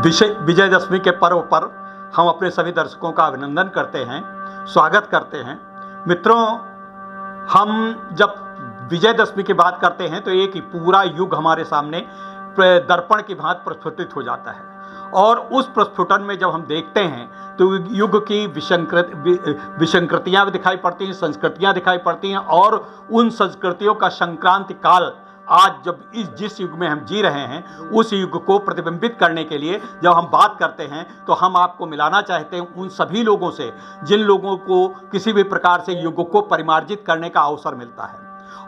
विजयदशमी के पर्व पर हम अपने सभी दर्शकों का अभिनंदन करते हैं, स्वागत करते हैं। मित्रों, हम जब विजयदशमी की बात करते हैं तो एक पूरा युग हमारे सामने दर्पण की भांति प्रस्फुटित हो जाता है, और उस प्रस्फुटन में जब हम देखते हैं तो युग की विसंकृतियाँ भी दिखाई पड़ती हैं, संस्कृतियाँ दिखाई पड़ती हैं, और उन संस्कृतियों का संक्रांति काल आज जब जिस युग में हम जी रहे हैं उस युग को प्रतिबिंबित करने के लिए जब हम बात करते हैं तो हम आपको मिलाना चाहते हैं उन सभी लोगों से जिन लोगों को किसी भी प्रकार से युग को परिमार्जित करने का अवसर मिलता है।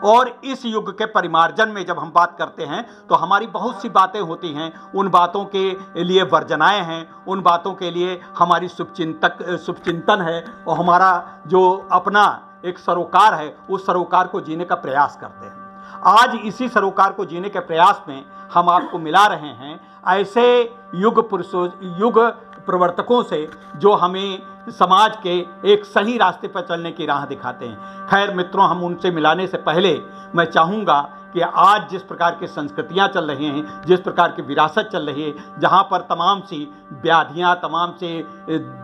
और इस युग के परिमार्जन में जब हम बात करते हैं तो हमारी बहुत सी बातें होती हैं, उन बातों के लिए वर्जनाएं हैं, उन बातों के लिए हमारी शुभचिंतन है, और हमारा जो अपना एक सरोकार है उस सरोकार को जीने का प्रयास करते हैं। आज इसी सरोकार को जीने के प्रयास में हम आपको मिला रहे हैं ऐसे युग प्रवर्तकों से जो हमें समाज के एक सही रास्ते पर चलने की राह दिखाते हैं। खैर मित्रों, हम उनसे मिलाने से पहले मैं चाहूँगा कि आज जिस प्रकार की संस्कृतियाँ चल रही हैं, जिस प्रकार की विरासत चल रही है, जहाँ पर तमाम सी व्याधियाँ, तमाम से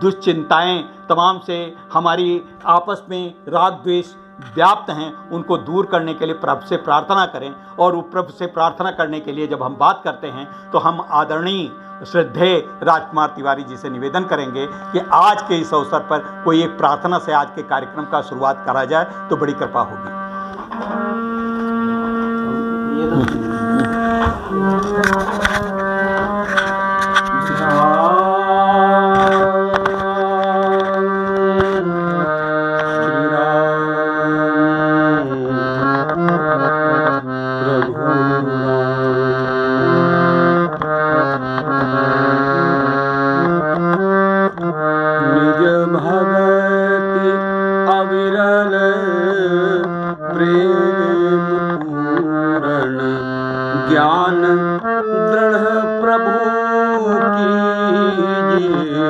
दुश्चिंताएँ, तमाम से हमारी आपस में राग द्वेष व्याप्त हैं, उनको दूर करने के लिए प्रभु से प्रार्थना करें। और प्रभु से प्रार्थना करने के लिए जब हम बात करते हैं तो हम आदरणीय श्रद्धेय राजकुमार तिवारी जी से निवेदन करेंगे कि आज के इस अवसर पर कोई एक प्रार्थना से आज के कार्यक्रम का शुरुआत करा जाए तो बड़ी कृपा होगी। ज्ञान दृढ़ प्रभु कीजिए,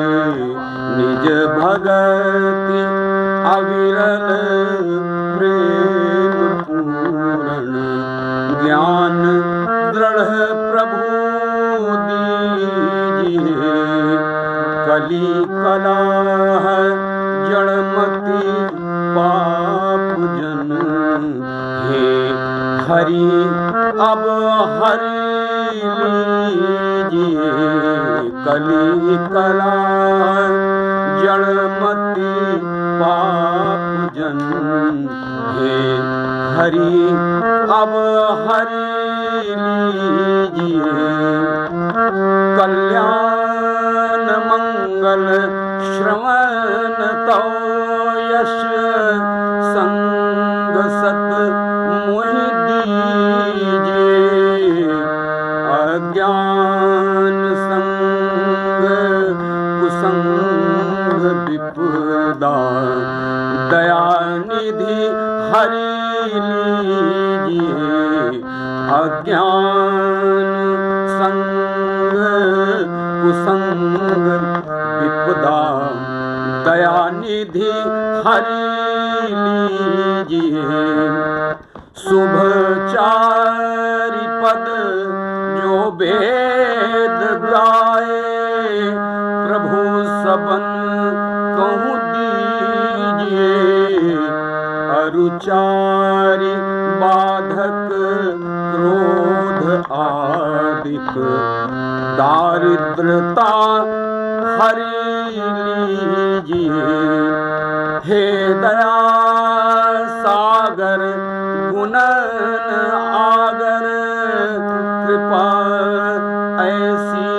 निज भगति अविरल प्रेम पूर्ण। ज्ञान दृढ़ प्रभु दीजिए, कली कला है जड़मति पाप जन। हे हरि अब हरि लीजिए, कली कला जड़मति पाप जन। हे हरि अब हरि लीजिए, कल्याण मंगल श्रवण तो यश संग सत मोहि दीजिए। अज्ञान संग कुसंग विपदा, दयानिधि हरि लीजिए। अज्ञान संग कुसंग विपदा, दयानिधि हरि लीजिए। शुभचारि पद जो वेद गाए, प्रभु सबन कहूँ दीजिए। अरुचारि बाधक क्रोध आदिक, दारिद्रता हरि लीजिए। हे दया सागर गुणन आगर, कृपा ऐसी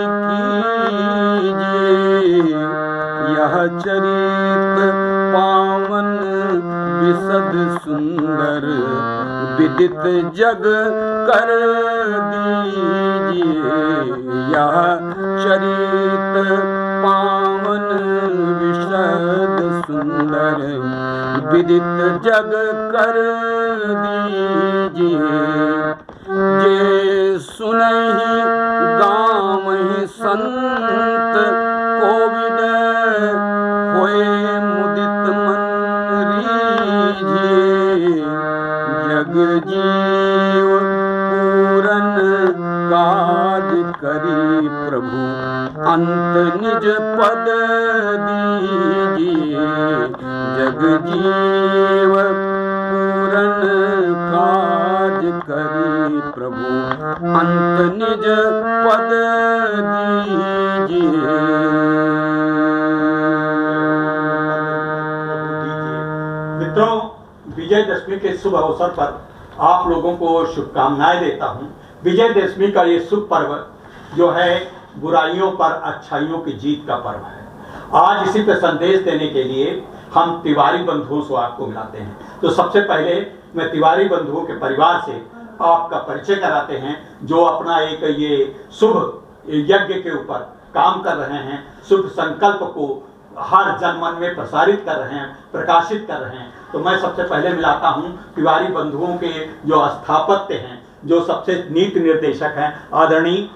कीजिए। यह चरित पावन विशद सुंदर, विदित जग कर दीजिए। यह चरित पावन विशद सुंदर, विदित जग कर दीजिए। जे सुनहि गावहि संत कोविद, होए मुदित मन रीझिए। जग जीव पूरन काज करी प्रभु, अंत निज पद दीजिए जग जीव पूरन काज करी प्रभु अंत निज पद दीजिए। मित्रों, विजयदशमी के शुभ अवसर पर आप लोगों को शुभकामनाएं देता हूं। विजयदशमी का ये शुभ पर्व जो है बुराइयों पर अच्छाइयों की जीत का पर्व है। आज इसी पे संदेश देने के लिए हम तिवारी बंधुओं से आपको मिलाते हैं। तो सबसे पहले मैं तिवारी बंधुओं के परिवार से आपका परिचय कराते हैं, जो अपना एक ये शुभ यज्ञ के ऊपर काम कर रहे हैं, शुभ संकल्प को हर जनमन में प्रसारित कर रहे हैं, प्रकाशित कर रहे हैं। तो मैं सबसे पहले मिलाता हूं तिवारी बंधुओं के जो स्थापत्य हैं, जो सबसे नीति निर्देशक हैं, आदरणीय,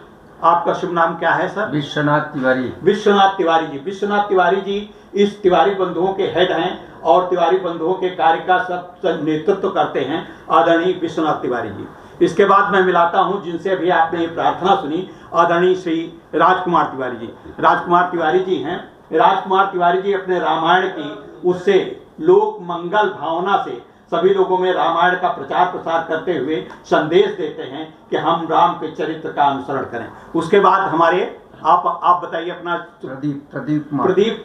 आपका शुभ नाम क्या है सर? विश्वनाथ तिवारी। विश्वनाथ तिवारी जी। विश्वनाथ तिवारी जी इस तिवारी बंधुओं के हेड हैं और तिवारी बंधुओं के कार्य का सब नेतृत्व करते हैं आदरणीय विश्वनाथ तिवारी जी। इसके बाद मैं मिलाता हूं जिनसे अभी आपने प्रार्थना सुनी, आदरणीय श्री राजकुमार तिवारी जी। राजकुमार तिवारी जी हैं। राजकुमार तिवारी जी अपने रामायण की उससे लोक मंगल भावना से सभी लोगों में रामायण का प्रचार प्रसार करते हुए संदेश देते हैं कि हम राम के चरित्र का अनुसरण करें। उसके बाद हमारे आप बताइए अपना। प्रदीप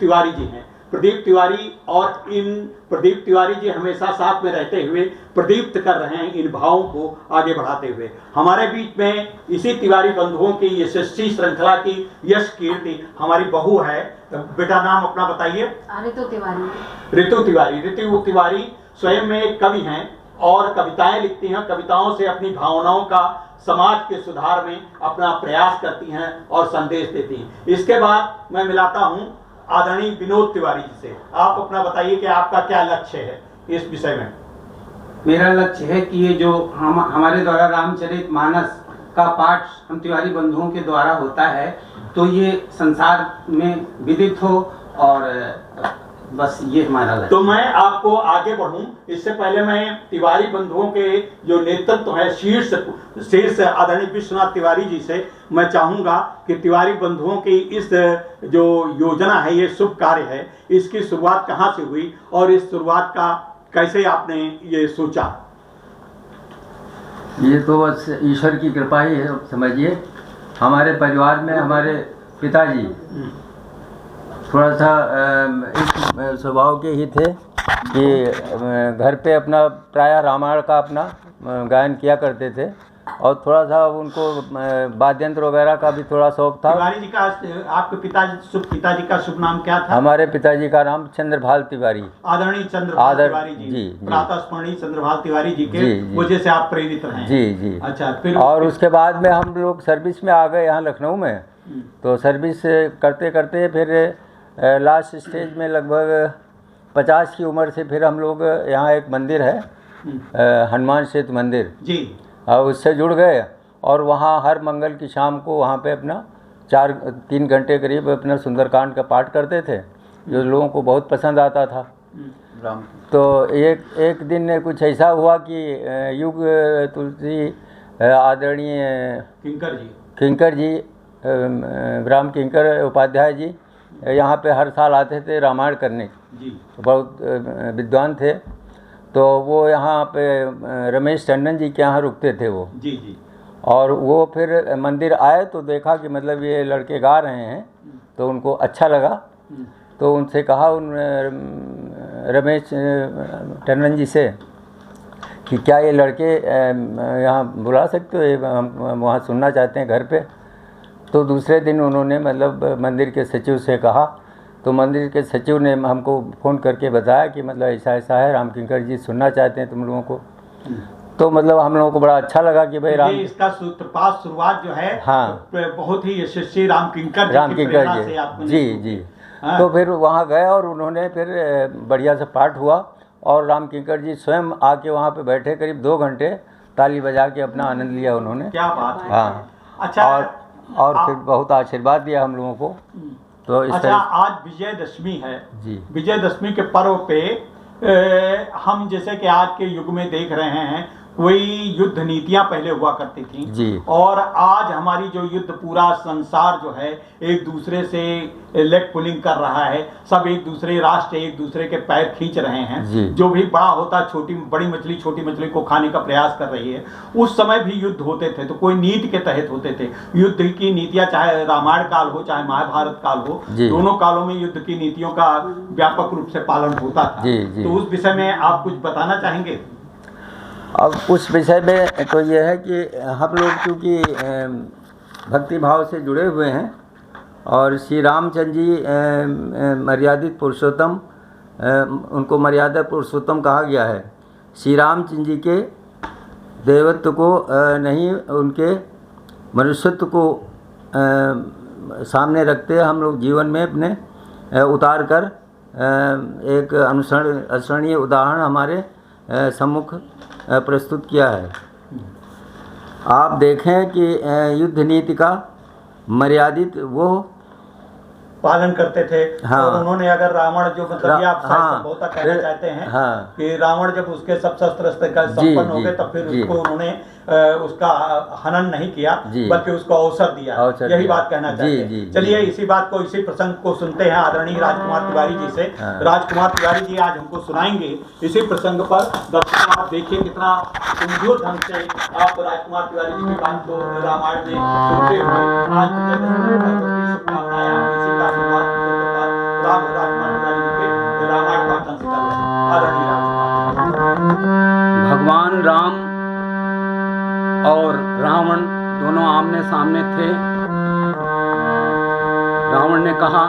तिवारी जी हैं। प्रदीप तिवारी, और इन प्रदीप तिवारी जी हमेशा साथ में रहते हुए प्रदीप्त कर रहे हैं इन भावों को आगे बढ़ाते हुए। हमारे बीच में इसी तिवारी बंधुओं की यशस्वी श्रृंखला की यश कीर्ति हमारी बहू है। तो बेटा नाम अपना बताइए। ऋतु तिवारी। ऋतु तिवारी। ऋतु तिवारी स्वयं में एक कवि हैं और कविताएं लिखती हैं। कविताओं से अपनी भावनाओं का समाज के सुधार में अपना प्रयास करती हैं और संदेश देती हैं। इसके बाद मैं मिलाता हूं आदरणीय विनोद तिवारी जी से। आप अपना बताइए कि आपका क्या लक्ष्य है इस विषय में? मेरा लक्ष्य है कि ये जो हमारे द्वारा रामचरितमानस का पाठ हम तिवारी बंधुओं के द्वारा होता है, तो ये संसार में विदित हो, और बस ये हमारा लक्ष्य। तो मैं आपको आगे बढ़ूं इससे पहले मैं तिवारी बंधुओं के जो नेतृत्व है शीर्ष आदरणीय विश्वनाथ तिवारी जी से मैं चाहूंगा कि तिवारी बंधुओं की इस जो योजना है, ये शुभ कार्य है, इसकी शुरुआत कहां से हुई और इस शुरुआत का कैसे आपने ये सोचा? ये तो बस ईश्वर की कृपा ही है। समझिए, हमारे परिवार में हमारे पिताजी थोड़ा सा इस स्वभाव के ही थे कि घर पे अपना प्रायः रामायण का अपना गायन किया करते थे, और थोड़ा सा उनको वाद्यंत्र वगैरह का भी थोड़ा शौक था। तिवारी जी का आपके पिताजी का शुभ नाम क्या था? हमारे पिताजी का नाम चंद्रभाल तिवारी। आदरणीय चंद्रभाल तिवारी जी। प्रातः स्मरणीय चंद्रभाल तिवारी जी के वजह से आप प्रेरित रहे हैं। जी जी। अच्छा, फिर और उसके बाद में हम लोग सर्विस में आ गए यहाँ लखनऊ में। तो सर्विस करते करते फिर लास्ट स्टेज में लगभग 50 की उम्र से फिर हम लोग यहाँ एक मंदिर है हनुमान सेतु मंदिर जी, उससे जुड़ गए, और वहाँ हर मंगल की शाम को वहाँ पे अपना 3 घंटे करीब अपना सुंदरकांड का पाठ करते थे, जो लोगों को बहुत पसंद आता था। तो एक दिन कुछ ऐसा हुआ कि युग तुलसी आदरणीय किंकर जी राम किंकर उपाध्याय जी यहाँ पे हर साल आते थे रामायण करने जी। बहुत विद्वान थे। तो वो यहाँ पे रमेश टंडन जी के यहाँ रुकते थे वो जी जी। और वो फिर मंदिर आए तो देखा कि मतलब ये लड़के गा रहे हैं, तो उनको अच्छा लगा। तो उनसे कहा रमेश टंडन जी से कि क्या ये लड़के यहाँ बुला सकते हो, हम वहाँ सुनना चाहते हैं घर पे। तो दूसरे दिन उन्होंने मतलब मंदिर के सचिव से कहा, तो मंदिर के सचिव ने हमको फ़ोन करके बताया कि मतलब ऐसा ऐसा है, राम किंकर जी सुनना चाहते हैं तुम लोगों को। तो मतलब हम लोगों को बड़ा अच्छा लगा कि भाई इसका सूत्रपात शुरुआत जो है हाँ बहुत ही यशस्वी राम किंकर जी जी। हाँ। तो फिर वहाँ गए और उन्होंने फिर बढ़िया से पाठ हुआ, और राम किंकर जी स्वयं आके वहाँ पे बैठे, करीब 2 घंटे ताली बजा के अपना आनंद लिया उन्होंने। क्या बात है। हाँ अच्छा, और फिर बहुत आशीर्वाद दिया हम लोगों को। तो इस अच्छा, आज विजयदशमी है जी। विजयदशमी के पर्व पे हम जैसे कि आज के युग में देख रहे हैं वही युद्ध नीतियां पहले हुआ करती थी जी। और आज हमारी जो युद्ध पूरा संसार जो है एक दूसरे से लेग पुलिंग कर रहा है, सब एक दूसरे राष्ट्र एक दूसरे के पैर खींच रहे हैं। जी। जो भी बड़ा होता बड़ी मछली छोटी मछली को खाने का प्रयास कर रही है। उस समय भी युद्ध होते थे तो कोई नीति के तहत होते थे। युद्ध की नीतियां चाहे रामायण काल हो चाहे महाभारत काल हो, दोनों कालों में युद्ध की नीतियों का व्यापक रूप से पालन होता था। जी। तो उस विषय में आप कुछ बताना चाहेंगे? अब उस विषय में तो ये है कि हम लोग क्योंकि भक्ति भाव से जुड़े हुए हैं और श्री रामचंद्र जी मर्यादित पुरुषोत्तम, उनको मर्यादा पुरुषोत्तम कहा गया है। श्री रामचंद्र जी के देवत्व को नहीं, उनके मनुष्यत्व को सामने रखते हम लोग जीवन में अपने उतार कर एक अनुसरणीय उदाहरण हमारे सम्मुख प्रस्तुत किया है। आप देखें कि युद्ध नीति का मर्यादित वो पालन करते थे। हाँ। और उन्होंने अगर रावण जो मतलब ये आप हाँ। बहुत कहना चाहते हैं हाँ। कि रावण जब उसके सब शस्त्र संपन्न हो गए तब फिर उसको उन्होंने उसका हनन नहीं किया बल्कि उसको अवसर दिया। यही बात कहना चाहते हैं। चलिए इसी बात को, इसी प्रसंग को सुनते हैं आदरणीय राजकुमार तिवारी जी से। राजकुमार तिवारी जी आज हमको सुनाएंगे इसी प्रसंग पर। दर्शकों आप देखिए कितना सुंदर ढंग से आप राजकुमार तिवारी जी की बात को रामायण में सुनते हुए आज इसी का शुरुआत राजकुमार तिवारी जी के रामायण पाठन से कर रहे हैं। आदरणीय भगवान राम और रावण दोनों आमने सामने थे। रावण ने कहा,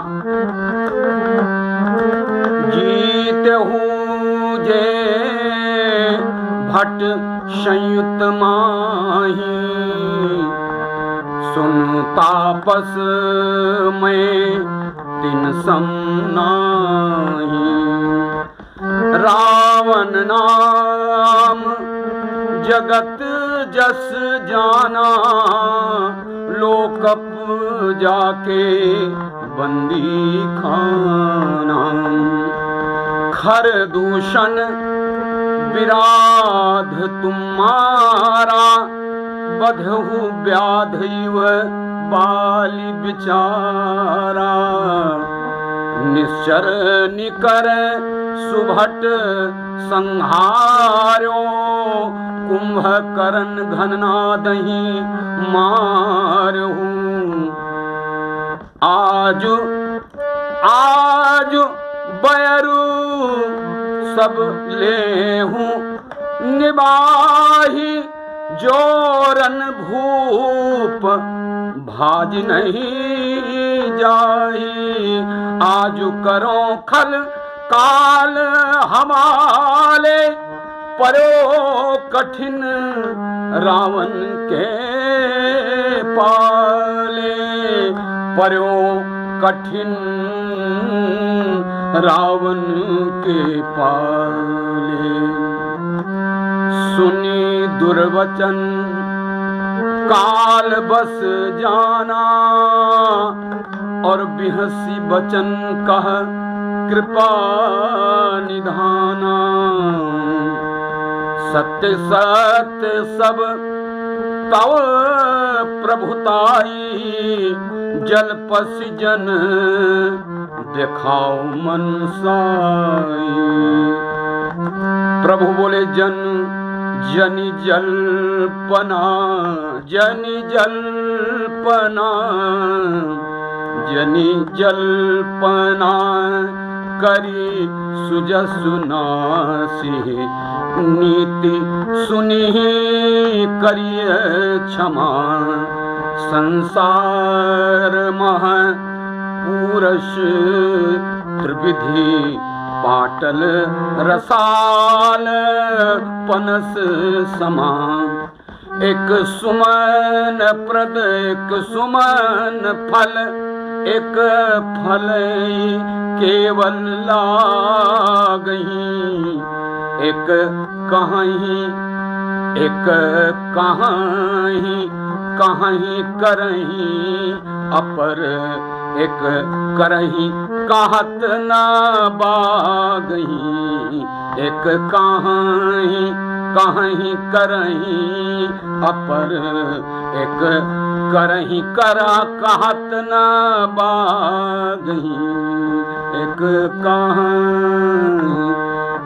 जीते हूँ जे भट संयुक्त माही, सुन तापस में तिन सम नाही। रावण नाम जगत जस जाना, लोकप जाके बंदी खाना। खर दूषण विराध तुम्हारा, बधहु व्याधिव बाली बिचारा। निश्चर निकर सुभट संहारो, कुंभकर्ण घननादहि मारहु। आजु आजु बयरु सब लेहूं निबाही, जोरन भूप भाज नहीं जाही। आजु करो खल काल हमाले, परो कठिन रावण के पाले। परो कठिन रावण के पाले। सुनी दुर्वचन काल बस जाना, और बिहसी बचन कह कृपा निधाना। सत्य सत्य सब तव प्रभुताई, जल पसी जन दिखाओ मन साई। प्रभु बोले जन जनि जल्पना, जनि जल्पना, जनि जल्पना करी सुजसु नासी। नीति सुनी करिय क्षमा, संसार मह पूरश त्रिविधि। पाटल रसाल पनस समान, एक सुमन प्रद एक सुमन फल। एक फल केवल लागही, एक कहीं एक कहीं कहीं करहीं अपर। एक करहीं कहत न बागही, एक कहीं कहीं करहीं अपर एक करहीं करा कहत न बागहीं एक कहाँ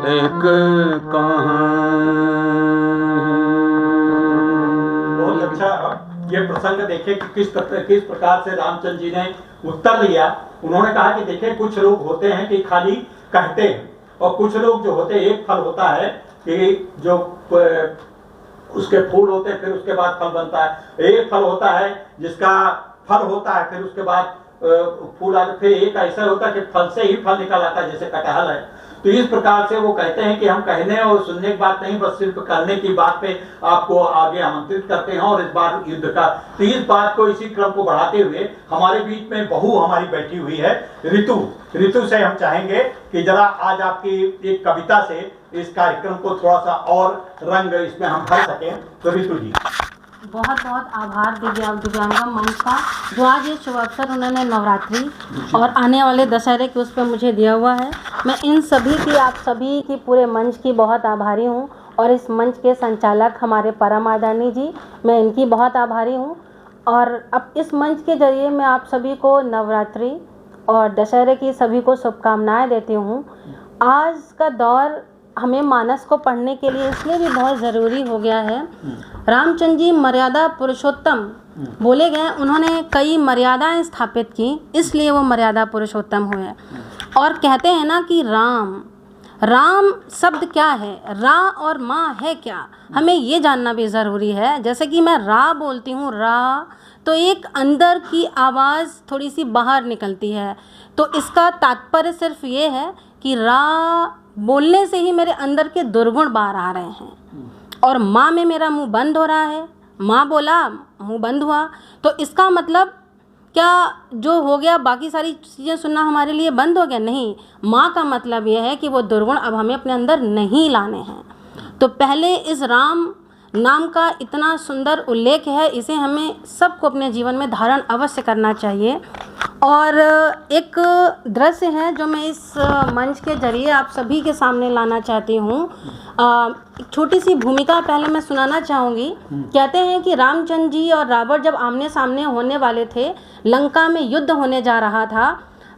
एक कहाँ। बहुत अच्छा ये प्रसंग देखे कि किस प्रकार से रामचंद्र जी ने उत्तर दिया। उन्होंने कहा कि देखिए कुछ लोग होते हैं कि खाली कहते हैं और कुछ लोग जो होते हैं, एक फल होता है कि जो उसके फूल होते हैं फिर उसके बाद फल बनता है, एक फल होता है जिसका फल होता है फिर उसके बाद फूल आते, फिर एक ऐसा होता है कि फल से ही फल निकल आता है जैसे कटहल है। तो इस प्रकार से वो कहते हैं कि हम कहने और सुनने की बात नहीं, बस सिर्फ करने की बात पे आपको आगे आमंत्रित करते हैं। और इस बार युद्ध का तो इस बात को, इसी क्रम को बढ़ाते हुए हमारे बीच में बहू हमारी बैठी हुई है ऋतु से हम चाहेंगे कि जरा आज आपकी एक कविता से इस कार्यक्रम को थोड़ा सा और रंग इसमें हम भर सकें। तो ऋतु जी, बहुत बहुत आभार दिव्यांगम मंच का, जो आज ये शुभ अवसर उन्होंने नवरात्रि और आने वाले दशहरे के उस पर मुझे दिया हुआ है। मैं इन सभी की, आप सभी की, पूरे मंच की बहुत आभारी हूँ। और इस मंच के संचालक हमारे परम आदरणीय जी, मैं इनकी बहुत आभारी हूँ। और अब इस मंच के जरिए मैं आप सभी को नवरात्रि और दशहरे की सभी को शुभकामनाएँ देती हूँ। आज का दौर हमें मानस को पढ़ने के लिए इसलिए भी बहुत ज़रूरी हो गया है। रामचंद्र जी मर्यादा पुरुषोत्तम बोले गए, उन्होंने कई मर्यादाएं स्थापित की, इसलिए वो मर्यादा पुरुषोत्तम हुए। और कहते हैं ना कि राम शब्द क्या है, रा और माँ है क्या, हमें ये जानना भी ज़रूरी है। जैसे कि मैं रा बोलती हूँ, रा तो एक अंदर की आवाज़ थोड़ी सी बाहर निकलती है, तो इसका तात्पर्य सिर्फ ये है कि रा बोलने से ही मेरे अंदर के दुर्गुण बाहर आ रहे हैं। और माँ में मेरा मुंह बंद हो रहा है, माँ बोला मुंह बंद हुआ, तो इसका मतलब क्या जो हो गया बाकी सारी चीज़ें सुनना हमारे लिए बंद हो गया? नहीं, माँ का मतलब यह है कि वो दुर्गुण अब हमें अपने अंदर नहीं लाने हैं। तो पहले इस राम नाम का इतना सुंदर उल्लेख है, इसे हमें सबको अपने जीवन में धारण अवश्य करना चाहिए। और एक दृश्य है जो मैं इस मंच के जरिए आप सभी के सामने लाना चाहती हूँ। एक छोटी सी भूमिका पहले मैं सुनाना चाहूँगी। कहते हैं कि रामचंद्र जी और रावण जब आमने सामने होने वाले थे, लंका में युद्ध होने जा रहा था,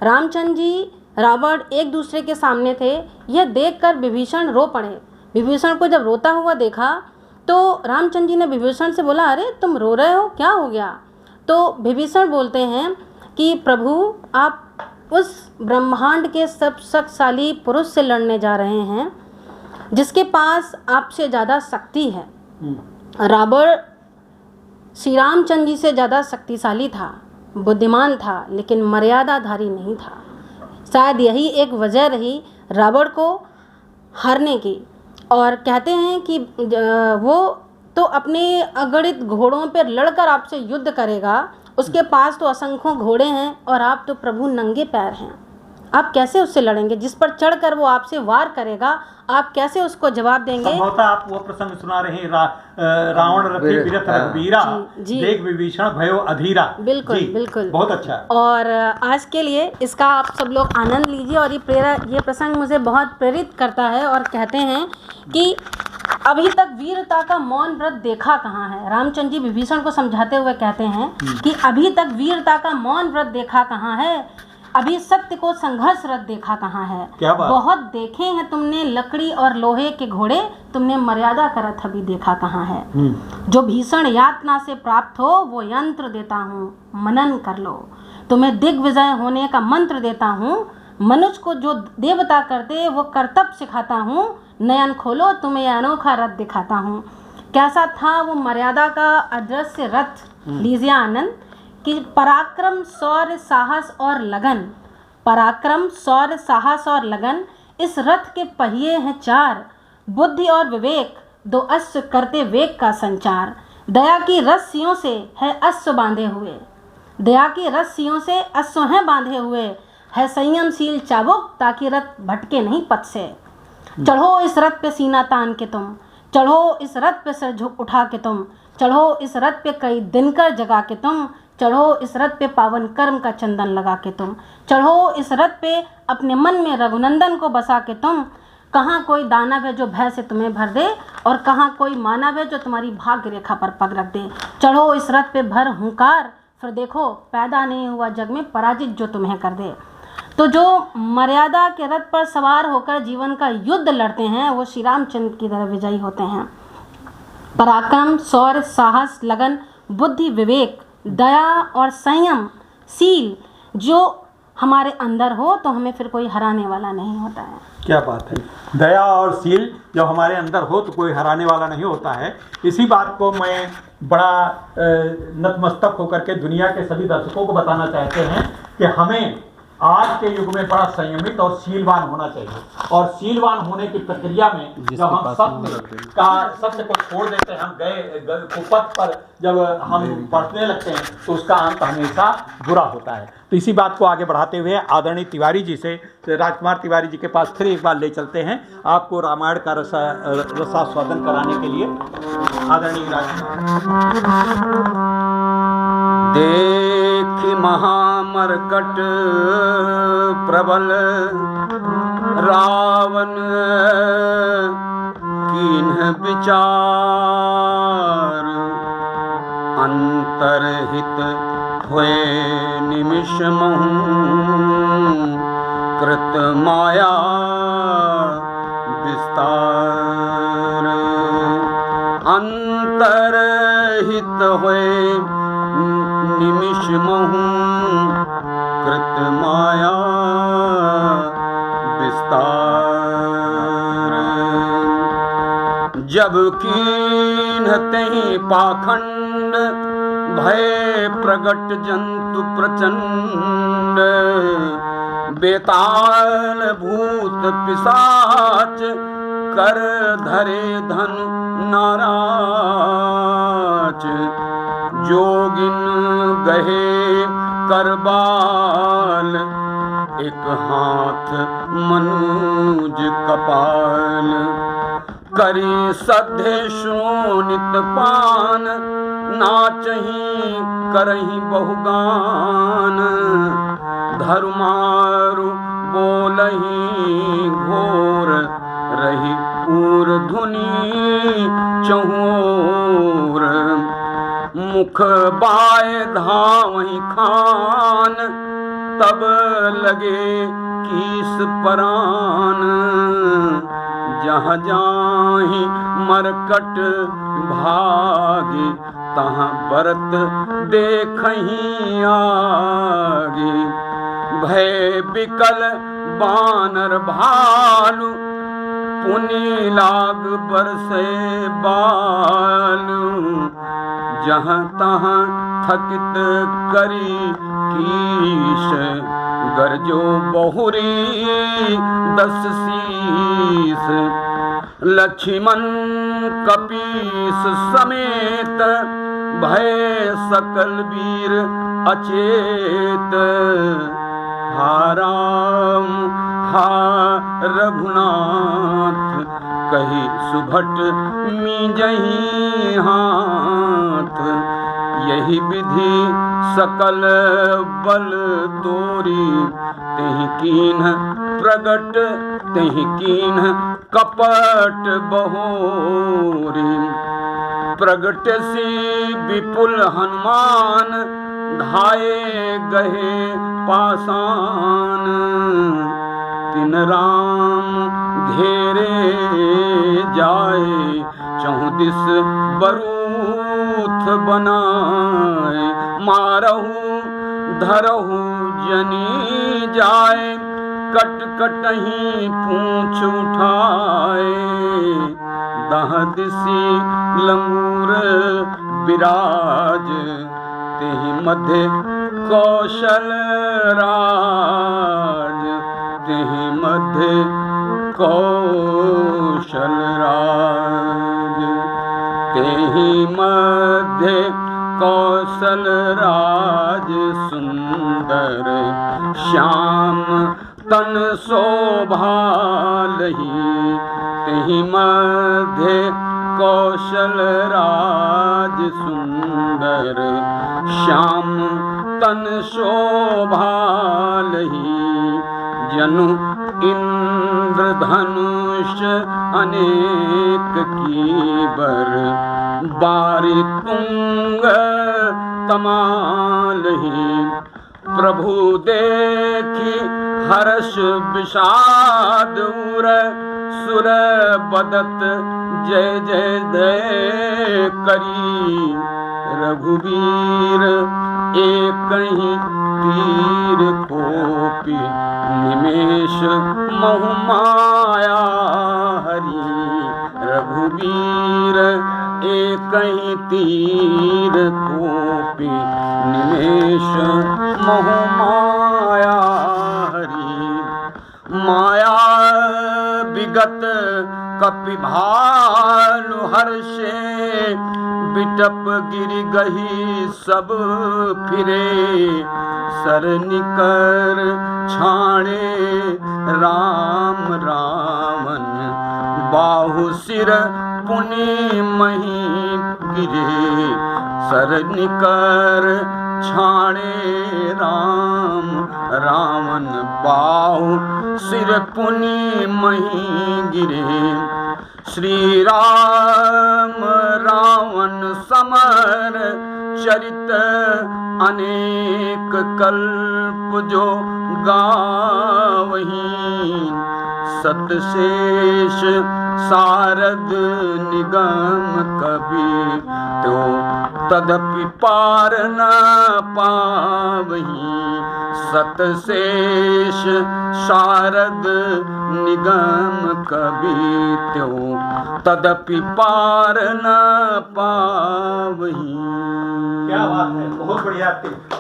रामचंद्र जी रावण एक दूसरे के सामने थे। यह देखकर विभीषण रो पड़े। विभीषण को जब रोता हुआ देखा तो रामचंद्र जी ने विभीषण से बोला, अरे तुम रो रहे हो, क्या हो गया? तो विभीषण बोलते हैं कि प्रभु, आप उस ब्रह्मांड के सब शक्तिशाली पुरुष से लड़ने जा रहे हैं जिसके पास आपसे ज़्यादा शक्ति है। रावण श्री रामचंद्र जी से ज़्यादा शक्तिशाली था, बुद्धिमान था, लेकिन मर्यादाधारी नहीं था। शायद यही एक वजह रही रावण को हारने की। और कहते हैं कि वो तो अपने अगणित घोड़ों पर लड़कर आपसे युद्ध करेगा, उसके पास तो असंख्यों घोड़े हैं और आप तो प्रभु नंगे पैर हैं। आप कैसे उससे लड़ेंगे? जिस पर चढ़कर वो आपसे वार करेगा, आप कैसे उसको जवाब देंगे? संभवतः आप वो प्रसंग सुना रहे हैं, रावण रथे बिरथ रघुबीरा, देख विभीषण भयो अधीरा। बिल्कुल बिल्कुल, बहुत अच्छा। और आज के लिए इसका आप सब लोग आनंद लीजिए। और ये प्रसंग मुझे बहुत प्रेरित करता है। और कहते हैं कि अभी तक वीरता का मौन व्रत देखा कहाँ है। रामचंद्र जी विभीषण को समझाते हुए कहते हैं कि अभी तक वीरता का मौन व्रत देखा कहाँ है, अभी सत्य को संघर्षरत देखा कहाँ है। क्या बात? बहुत देखे हैं तुमने लकड़ी और लोहे के घोड़े, तुमने मर्यादा का रथ अभी देखा कहाँ है। जो भीषण यातना से प्राप्त हो वो यंत्र देता हूँ, मनन कर लो। तुम्हें दिग्विजय होने का मंत्र देता हूँ, मनुष्य को जो देवता करते वो कर्तव्य सिखाता हूँ। नयन खोलो, तुम्हें अनोखा रथ दिखाता हूँ। कैसा था वो मर्यादा का अदृश्य रथ? लीजिए आनंद कि पराक्रम, शौर्य, साहस और लगन, पराक्रम, शौर्य, साहस और लगन, इस रथ के पहिए हैं चार। बुद्धि और विवेक, दो अश्व करते वेग का संचार। दया की रस्सियों से है अश्व बांधे हुए, दया की रस्सियों से अश्व हैं बांधे हुए। है संयमशील चाबुक ताकि रथ भटके नहीं पथ से। चढ़ो इस रथ पे सीना तान के तुम, चढ़ो इस रथ पे सर झुक उठा के तुम, चढ़ो इस रथ पे कई दिनकर जगा के तुम, चढ़ो इस रथ पे पावन कर्म का चंदन लगा के तुम, चढ़ो इस रथ पे अपने मन में रघुनंदन को बसा के तुम। कहाँ कोई दानव है जो भय से तुम्हें भर दे, और कहाँ कोई मानव है जो तुम्हारी भाग्य रेखा पर पग रख दे। चढ़ो इस रथ पे भर हुंकार, फिर देखो पैदा नहीं हुआ जग में पराजित जो तुम्हें कर दे। तो जो मर्यादा के रथ पर सवार होकर जीवन का युद्ध लड़ते हैं वो श्री रामचंद्र की तरह विजयी होते हैं। पराक्रम, शौर्य, साहस, लगन, बुद्धि, विवेक, दया और संयम, शील जो हमारे अंदर हो तो हमें फिर कोई हराने वाला नहीं होता है। क्या बात है। दया और शील जब हमारे अंदर हो तो कोई हराने वाला नहीं होता है। इसी बात को मैं बड़ा नतमस्तक होकर के दुनिया के सभी दर्शकों को बताना चाहते हैं कि हमें आज के युग में बड़ा संयमित और शीलवान होना चाहिए। और शीलवान होने की प्रक्रिया में जब हम सत्य को छोड़ देते हैं, हम गए कुपथ पर जब हम बढ़ने लगते हैं तो उसका अंत हमेशा बुरा होता है। तो इसी बात को आगे बढ़ाते हुए आदरणीय तिवारी जी से, राजकुमार तिवारी जी के पास फिर एक बार ले चलते हैं आपको रामायण का रसास्वादन कराने के लिए। आदरणीय राजकुमार। देखि महामरकट प्रबल रावण कीन्ह विचार, अंतरहित हुए निमिष महु कृत माया विस्तार। अंतरहित हुए निमिष महु कृत माया विस्तार। जब कीन्हते ही पाखंड भय प्रगट जंतु प्रचंड, बेताल भूत पिशाच कर धरे धन नाराज। जोगिन गहे करबाल एक हाथ मनुज कपाल। करी सधे शोनित पान नाचही करही बहुगान। धर्मारु बोलही घोर रही पूर धुनी चहुर। मुख बाय धावही खान तब लगे कीस परान। जहाँ जाहि मरकट भागे तहाँ बरत देखही आगे। भय बिकल बानर भालू पुनि लाग बरसे बालू। जहाँ तहाँ थकित करी कीश गरजो बहुरी 10 शीस। लक्ष्मण कपीस समेत भय सकल वीर अचेत। हा राम हा रघुनाथ कही सुभट मीजही हाथ। यही विधि सकल बल तोरी तेहि कीन्ह प्रगट तेहि कीन्ह कपट बहोरी। प्रगट सी विपुल हनुमान धाये गहे पासान। तिन राम घेरे जाए 34 बरूथ बनाए। मारहु धरहु जनी जाए कट कटही पूंछ उठाए। दहदिसी लंगूर विराज तेहि मध्य कौशल राज। तेहि मध्य कौशल राज। तेहि मध्य कौशल राज। सुंदर श्याम तन शोभा लही। तेहि मध्य कौशल राज। सुंदर श्याम तन शोभा लही। जनु इंद्र धनु बारिश अनेक की बर बारी तुंग तमाल ही प्रभु देखी हर्ष विषाद उर सुर बदत जय जय जय करी रघुवीर एक ही तीर कोपी निमेष महु माया हरि रघुवीर एक ही तीर कोपी निमेष महु माया हरि माया विगत कपि भालु हर्षे बिटप गिरि गही सब फिरे सर निकर छाणे राम रावण बाहु सिर पुनि मही गिरे सर निकर छाणे राम रावण बाहु सिर पुनि मही गिरे श्री राम रावण समर चरित अनेक कल्प जो गावहीं सतशेष सारद निगम कभी तो तदपि पार न पावहीं सतशेष सारद निगम कभी तो तदपि पार न पावहीं। क्या बात है, बहुत बढ़िया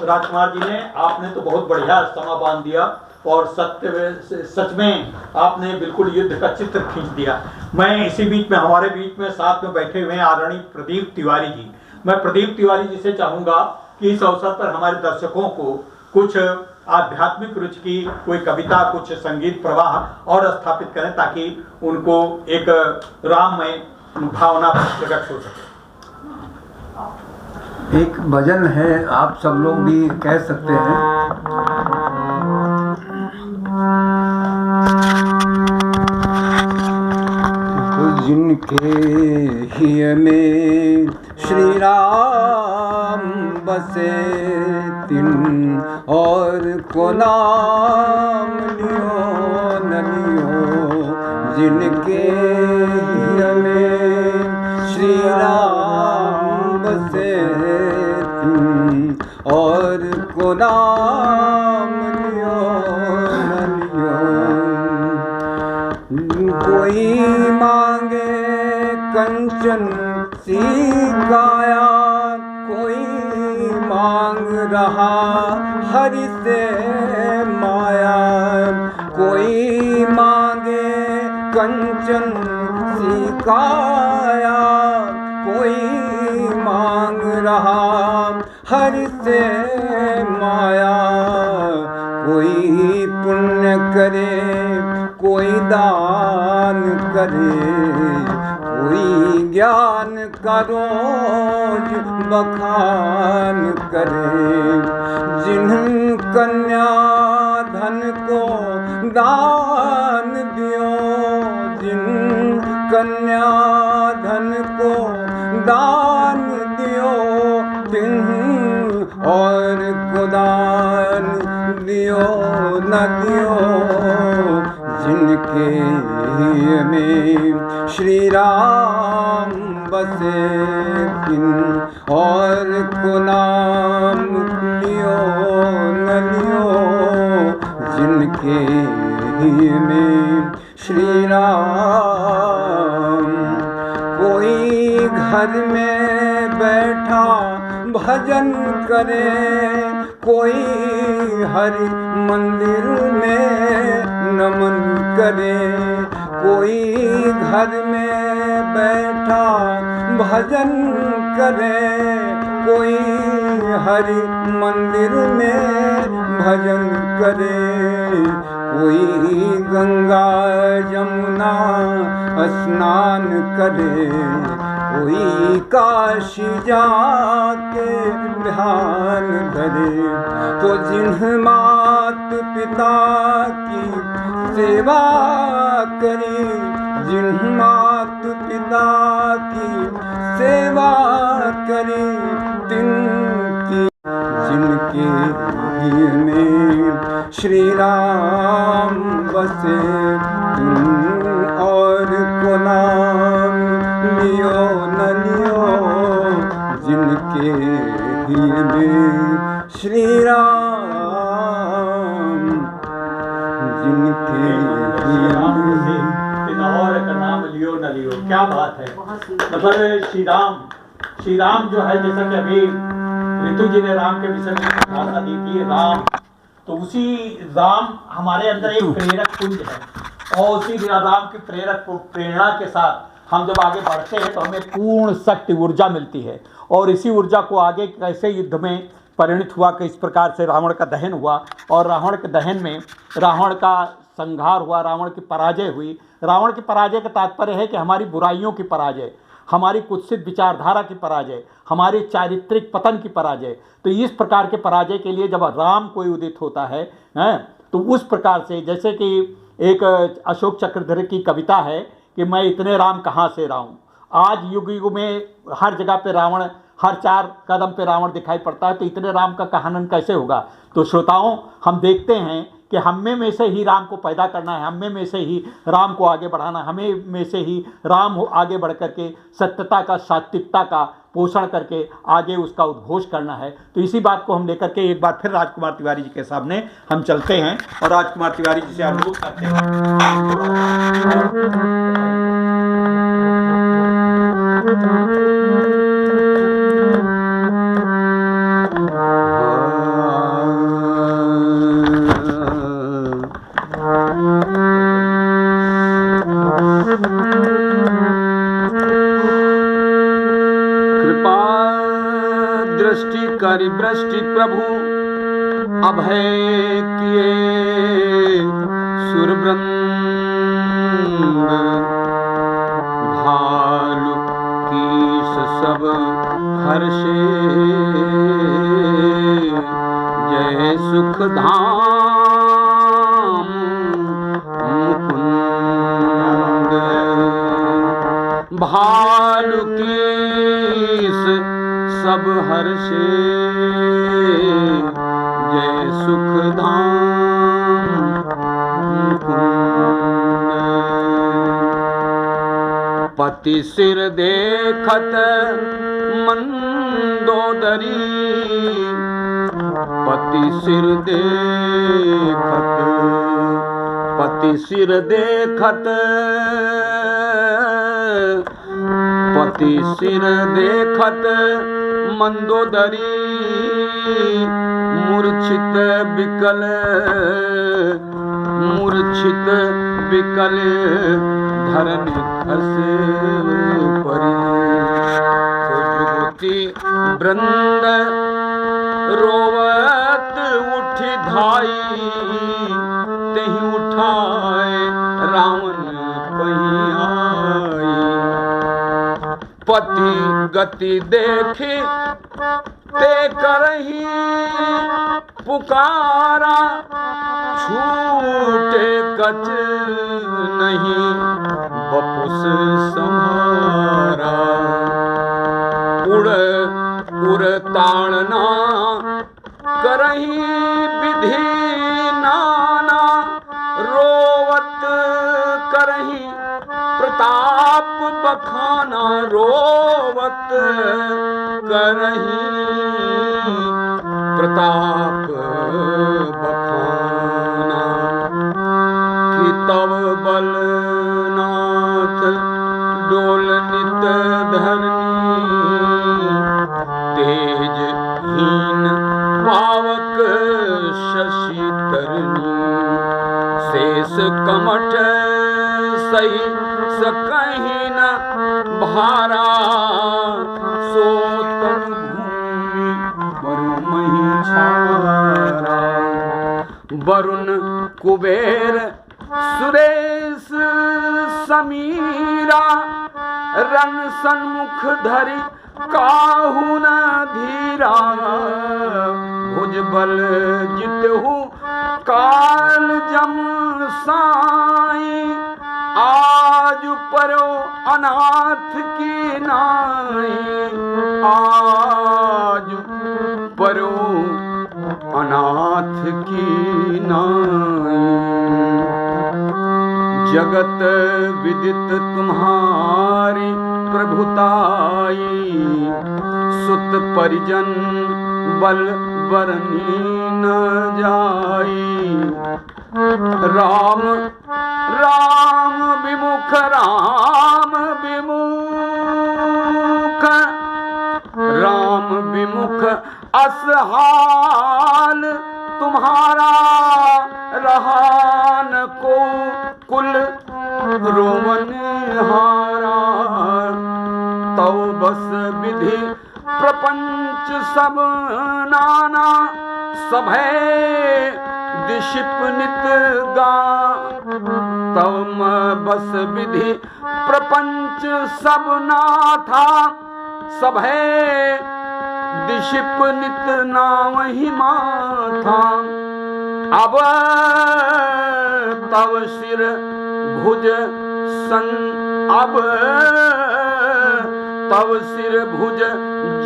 राजकुमार जी ने, आपने तो बहुत बढ़िया समा बांध दिया और सच में आपने बिल्कुल युद्ध का चित्र खींच दिया। मैं इसी बीच में हमारे बीच में साथ में बैठे हुए हैं आदरणीय प्रदीप तिवारी जी। मैं प्रदीप तिवारी जी से चाहूंगा कि इस अवसर पर हमारे दर्शकों को कुछ आध्यात्मिक रुचि की कोई कविता, कुछ संगीत प्रवाह और स्थापित करें ताकि उनको एक राममय भावना प्रकट हो सके। एक भजन है, आप सब लोग भी कह सकते हैं। जिनके हिय में श्री राम बसे तिन और को नाम लियो न लियो। जिनके हिय में श्री राम बसे तिन और को नाम लियो न लियो। कोई मांगे कंचन सी काया, कोई मांग रहा हरि से माया। कोई मांगे कंचन सी काया, कोई मांग रहा हरि से माया। कोई पुण्य करे, कोई दान करे, कोई ज्ञान का रोज बखान करे। जिन्ह कन्या धन को दान दियो, जिन्ह कन्या धन को दान दियो, तिन्ह और को दान दियो न दियो। जिनके हिय में श्री राम बसे तिन और को नाम लियो न लियो। जिनके हिय में श्री राम। कोई घर में बैठा भजन करे, कोई हरि मंदिर में नमन करे। कोई घर में बैठा भजन करे, कोई हरि मंदिर में भजन करे। कोई गंगा यमुना स्नान करे, कोई काशी जाके ध्यान धरे। तो जिन्ह मात पिता की सेवा करी, जिन मात पिता की सेवा करी तिनकी, जिनके दिल में श्री राम बसे, और को नाम लियो न लियो, जिनके दिल में श्री राम, जिनके दिल में और का नाम लियो न लियो। क्या बात है। मतलब श्री राम जो है, जैसा कि अभी ऋतु जी ने राम के विषय में भाषा दी थी, राम, तो उसी राम हमारे अंदर एक प्रेरक पुंज है, और उसी राम की प्रेरक प्रेरणा के साथ हम जब आगे बढ़ते हैं तो हमें पूर्ण शक्ति ऊर्जा मिलती है। और इसी ऊर्जा को आगे कैसे युद्ध में परिणित हुआ कि इस प्रकार से रावण का दहन हुआ, और रावण के दहन में रावण का संहार हुआ, रावण की पराजय हुई। रावण की पराजय का तात्पर्य है कि हमारी बुराइयों की पराजय, हमारी कुत्सित विचारधारा की पराजय, हमारी चारित्रिक पतन की पराजय। तो इस प्रकार के पराजय के लिए जब राम कोई उदित होता है, तो उस प्रकार से, जैसे कि एक अशोक चक्रधर की कविता है कि मैं इतने राम कहाँ से लाऊं। आज युग युग में हर जगह पे रावण, हर 4 कदम पे रावण दिखाई पड़ता है, तो इतने राम का कहानन कैसे होगा। तो श्रोताओं, हम देखते हैं कि हमें में से ही राम को पैदा करना है, हमें में से ही राम को आगे बढ़ाना, हमें में से ही राम आगे बढ़ करके सत्यता का, सात्विकता का पोषण करके आगे उसका उद्घोष करना है। तो इसी बात को हम लेकर के एक बार फिर राजकुमार तिवारी जी के सामने हम चलते हैं और राजकुमार तिवारी जी से अनुरोध करते करि वृष्टि प्रभु अभय किए सुरवृंद, भालु कीस सब हर्षे, जय सुख धाम मुकुंद। भालु कीस सब हर्षे, जय सुख धाम मुकुंद। पति सिर देखत मंदोदरी, पति सिर देखत, पति सिर देखत, पति सिर देखत मंदोदरी, मूर्छित विकल, मूर्छित विकल धरन खसे परी। जुगति वृंद रोवत उठी धाई, तही उठाए रावण पही आई। पति गति देखी ते करही पुकारा, छूटे कच नहीं बपुस सम्हारा। उड़ उड़ ताड़ना करही विधि नाना, रोवत करही प्रताप बखाना, रोवत करही प्रताप बखाना। कि तब बलनाथ डोल नित धरनी, तेज हीन पावक शशि तरनी। शेष कमठ सही सकहीं न भारा, सो तनु भूमि बरुमहि छारा। वरुण कुबेर सुरेश समीरा, रन सन्मुख धरि काहू न धीरा। भुजबल जितहु काल जम साई, आज परो अनाथ की नाई, आज परो अनाथ की नाई। जगत विदित तुम्हारी प्रभुताई, सुत परिजन बल बरनी न जाई। राम राम विमुख, राम विमुख, राम विमुख असहाल तुम्हारा रहा न को कुल रोवन हारा। तव बस विधि प्रपंच सब नाना, सभय दिशिप नित गा। तव बस विधि प्रपंच सब नाथा, सभय दिशिप नित नावहि माथा। अब तव सिर भुज सन, अब तव सिर भुज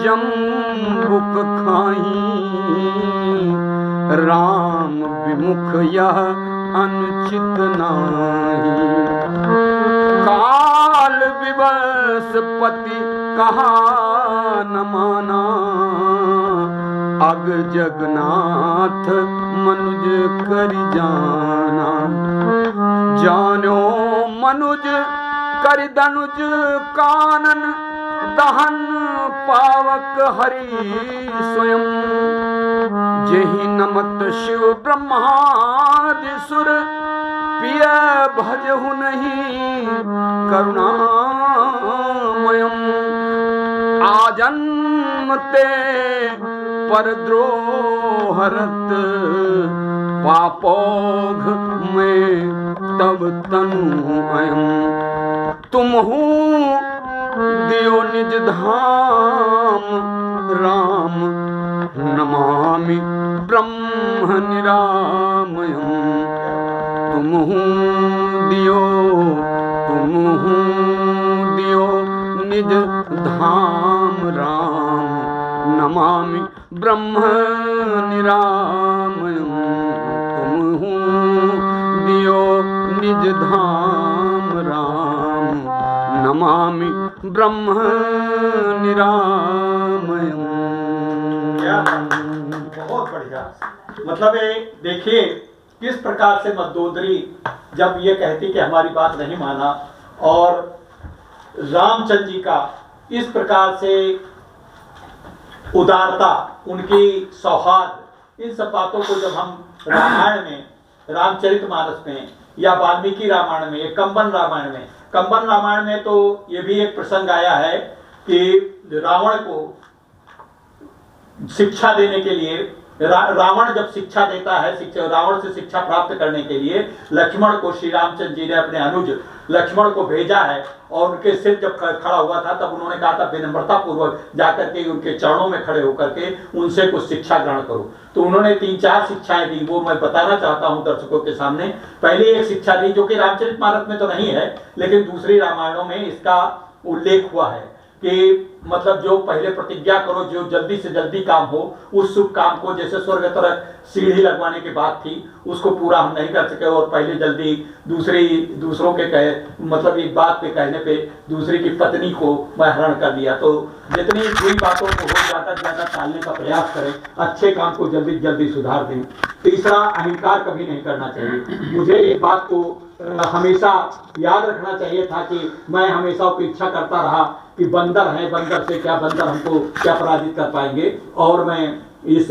जम्बुक खाही। राम विमुख यह अनुचित नाही। काल विवश पति कहा न माना, अग जगन्नाथ मनुज कर जाना। जानो मनुज कर दनुज कानन, दहन पावक हरि स्वयं। जेहि नमत शिव ब्रह्मादि सुर, पिय भजहु नहीं करुणामयम्। आजन्मते परद्रोहरत, पापोघ में तब तनु अयम्। तुमहु दियो निज धाम, राम नमामि ब्रह्म निरामयम्। तुमहु दियो निज धाम, राम नमामि ब्रह्म निरामयम्। तुमहु दियो निज धाम, राम नमामि ब्रह्म निरामयम्। बहुत बढ़िया। मतलब ये देखिए किस प्रकार से मंदोदरी जब ये कहती कि हमारी बात नहीं माना, और रामचंद्र जी का इस प्रकार से उदारता, उनकी सौहार्द, इन सब बातों को जब हम रामायण में, रामचरितमानस में, या वाल्मीकि रामायण में, कंबन रामायण में तो ये भी एक प्रसंग आया है कि रावण को शिक्षा देने के लिए, रावण जब शिक्षा देता है, रावण से शिक्षा प्राप्त करने के लिए लक्ष्मण को श्री रामचंद्र जी ने अपने अनुज लक्ष्मण को भेजा है। और उनके सिर जब खड़ा हुआ था तब उन्होंने कहा था विनम्रता पूर्वक जाकर के उनके चरणों में खड़े होकर के उनसे कुछ शिक्षा ग्रहण करो। तो उन्होंने 3-4 शिक्षाएं दी, वो मैं बताना चाहता हूं दर्शकों के सामने। पहले एक शिक्षा दी जो कि रामचरितमानस में तो नहीं है, लेकिन दूसरी रामायणों में इसका उल्लेख हुआ है कि मतलब जो पहले प्रतिज्ञा करो, जो जल्दी से जल्दी काम हो, उस शुभ काम को, जैसे स्वर्ग तरफ सीढ़ी लगवाने की बात थी, उसको पूरा हम नहीं कर सके और पहले जल्दी दूसरों के कहे, मतलब एक बात पे कहने पे दूसरे की पत्नी को मैं हरण कर लिया। तो जितनी बुरी बातों को हो ज्यादा ज्यादा टालने का प्रयास करें, अच्छे काम को जल्दी जल्दी सुधार दें। तीसरा, अहंकार कभी नहीं करना चाहिए। मुझे एक बात को हमेशा याद रखना चाहिए था कि मैं हमेशा अपेक्षा करता रहा कि बंदर है, बंदर से क्या, बंदर हमको क्या पराजित कर पाएंगे, और मैं इस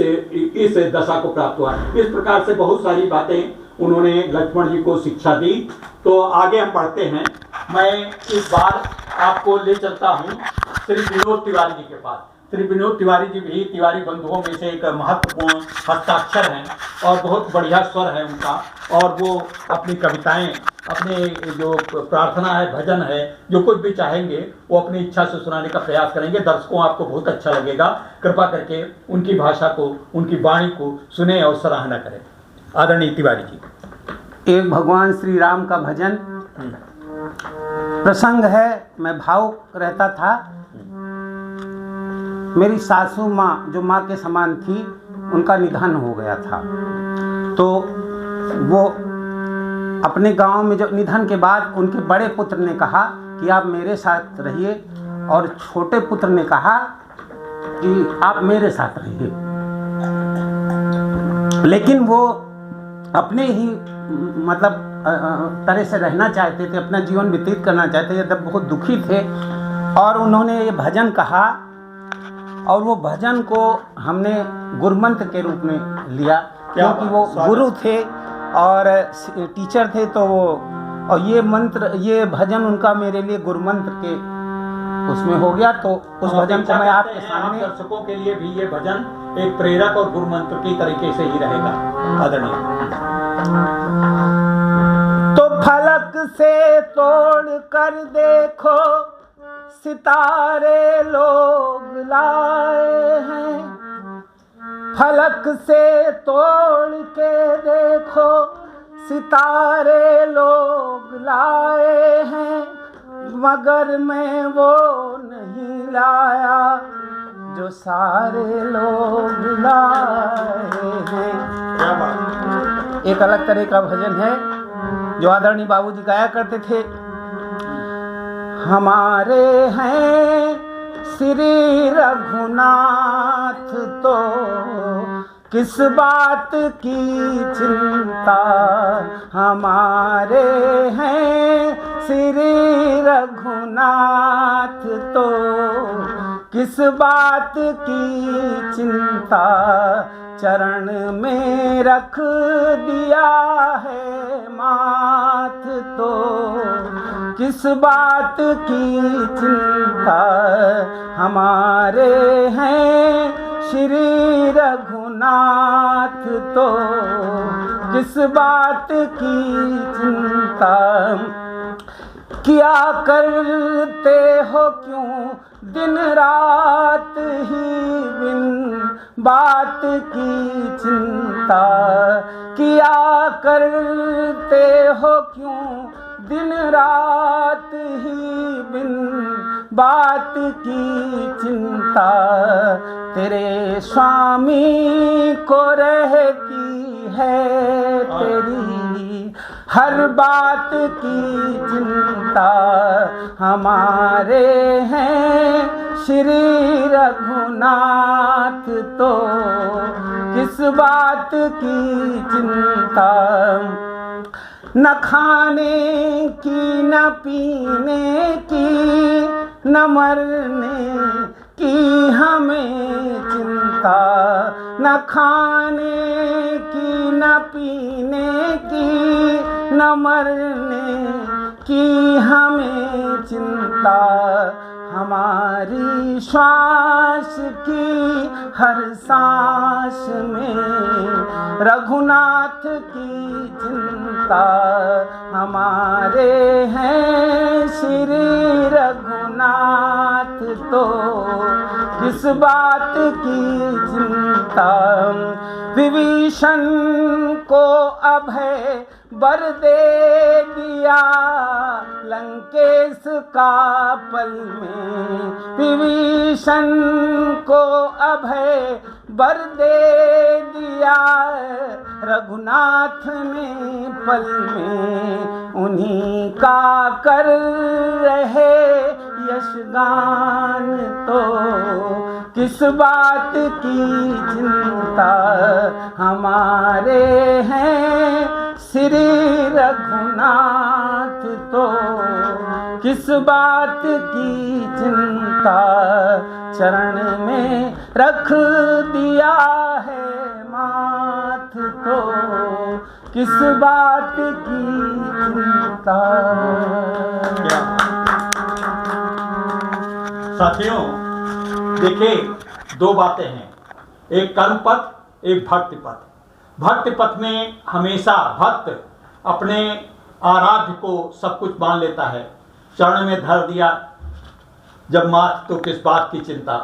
दशा को प्राप्त हुआ। इस प्रकार से बहुत सारी बातें उन्होंने लक्ष्मण जी को शिक्षा दी। तो आगे हम पढ़ते हैं। मैं इस बार आपको ले चलता हूँ श्री विनोद तिवारी जी के पास। श्री विनोद तिवारी जी भी तिवारी बंधुओं में से एक महत्वपूर्ण हस्ताक्षर हैं और बहुत बढ़िया स्वर है उनका, और वो अपनी कविताएं, अपने जो प्रार्थना है, भजन है, जो कुछ भी चाहेंगे वो अपनी इच्छा से सुनाने का प्रयास करेंगे। दर्शकों आपको बहुत अच्छा लगेगा। कृपा करके उनकी भाषा को, उनकी वाणी को सुने और सराहना करें। आदरणीय तिवारी जी। एक भगवान श्री राम का भजन प्रसंग है, मैं भावुक रहता था। मेरी सासू माँ जो माँ के समान थी, उनका निधन हो गया था। तो वो अपने गांव में, जो निधन के बाद उनके बड़े पुत्र ने कहा कि आप मेरे साथ रहिए, और छोटे पुत्र ने कहा कि आप मेरे साथ रहिए। लेकिन वो अपने ही मतलब तरह से रहना चाहते थे, अपना जीवन व्यतीत करना चाहते थे, तब बहुत दुखी थे। और उन्होंने ये भजन कहा, और वो भजन को हमने गुरुमंत्र के रूप में लिया, क्योंकि वो गुरु थे और टीचर थे। तो वो, और ये मंत्र, ये भजन उनका मेरे लिए गुरुमंत्र के उसमें हो गया। तो उस भजन को मैं आपके सामने, दर्शकों के लिए भी ये भजन एक प्रेरक और गुरु मंत्र की तरीके से ही रहेगा। आदरणीय। तो फलक से तोड़ कर देखो सितारे लोग लाए हैं, फलक से तोड़ के देखो सितारे लोग लाए हैं, मगर मैं वो नहीं लाया जो सारे लोग लाए हैं। क्या बात। एक अलग तरह का भजन है जो आदरणीय बाबूजी गाया करते थे। हमारे हैं श्री रघुनाथ तो किस बात की चिंता, हमारे हैं श्री रघुनाथ तो किस बात की चिंता, चरण में रख दिया है माथ तो किस बात की चिंता, हमारे हैं श्री रघुनाथ तो किस बात की चिंता। किया करते हो क्यों दिन रात ही बिन बात की चिंता, किया करते हो क्यों दिन रात ही बिन बात की चिंता, तेरे स्वामी को रहती है तेरी हर बात की चिंता, हमारे हैं श्री रघुनाथ तो किस बात की चिंता। न खाने की न पीने की न मरने की हमें चिंता, न खाने की न पीने की न मरने की हमें चिंता, हमारी श्वास की हर सांस में रघुनाथ की चिंता, हमारे हैं श्री रघुनाथ तो किस बात की चिंता। विभीषण को अभय वर दे दिया लंकेश का पल में, विभीषण को अभय वर दे दिया रघुनाथ ने पल में, उन्हीं का कर रहे यशगान तो किस बात की चिंता, हमारे हैं श्री रघुनाथ तो किस बात की चिंता, चरण में रख दिया है माथ तो किस बात की चिंता। साथियों, देखिए दो बातें हैं, एक कर्म पथ, एक भक्ति पथ। भक्ति पथ में हमेशा भक्त अपने आराध्य को सब कुछ मान लेता है, चरण में धर दिया जब माथ तो किस बात की चिंता।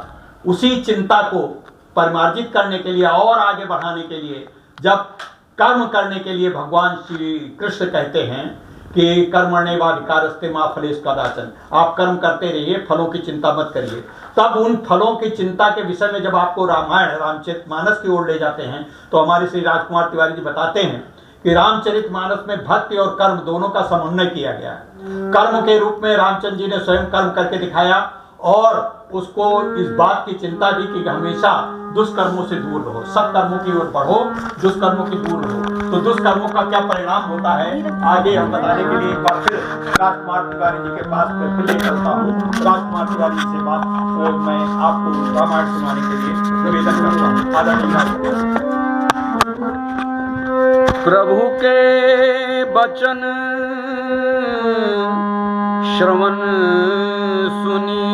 उसी चिंता को परिमार्जित करने के लिए और आगे बढ़ाने के लिए जब कर्म करने के लिए भगवान श्री कृष्ण कहते हैं कि कर्मण्येवाधिकारस्ते मा फलेषु कदाचन, आप कर्म करते रहिए, फलों की चिंता मत करिए। तब उन फलों की चिंता के विषय में जब आपको रामायण रामचरितमानस की ओर ले जाते हैं तो हमारे श्री राजकुमार तिवारी जी बताते हैं कि रामचरितमानस में भक्ति और कर्म दोनों का समन्वय किया गया है। कर्म के रूप में रामचंद्र जी ने स्वयं कर्म करके दिखाया और उसको इस बात की चिंता दी कि हमेशा दुष्कर्मों से दूर रहो, सत्कर्मों की ओर बढ़ो, दुष्कर्मों की दूर रहो। तो दुष्कर्मों का क्या परिणाम होता है आगे हम बताने के लिए एक बार फिर राजकुमार तिवारी जी के पास फिर ले चलता हूँ। राजकुमार तिवारी जी से बात मैं आपको रामायण सुनाने के लिए निवेदन करता हूँ। आदरणीय प्रभु के वचन श्रवण सुनी,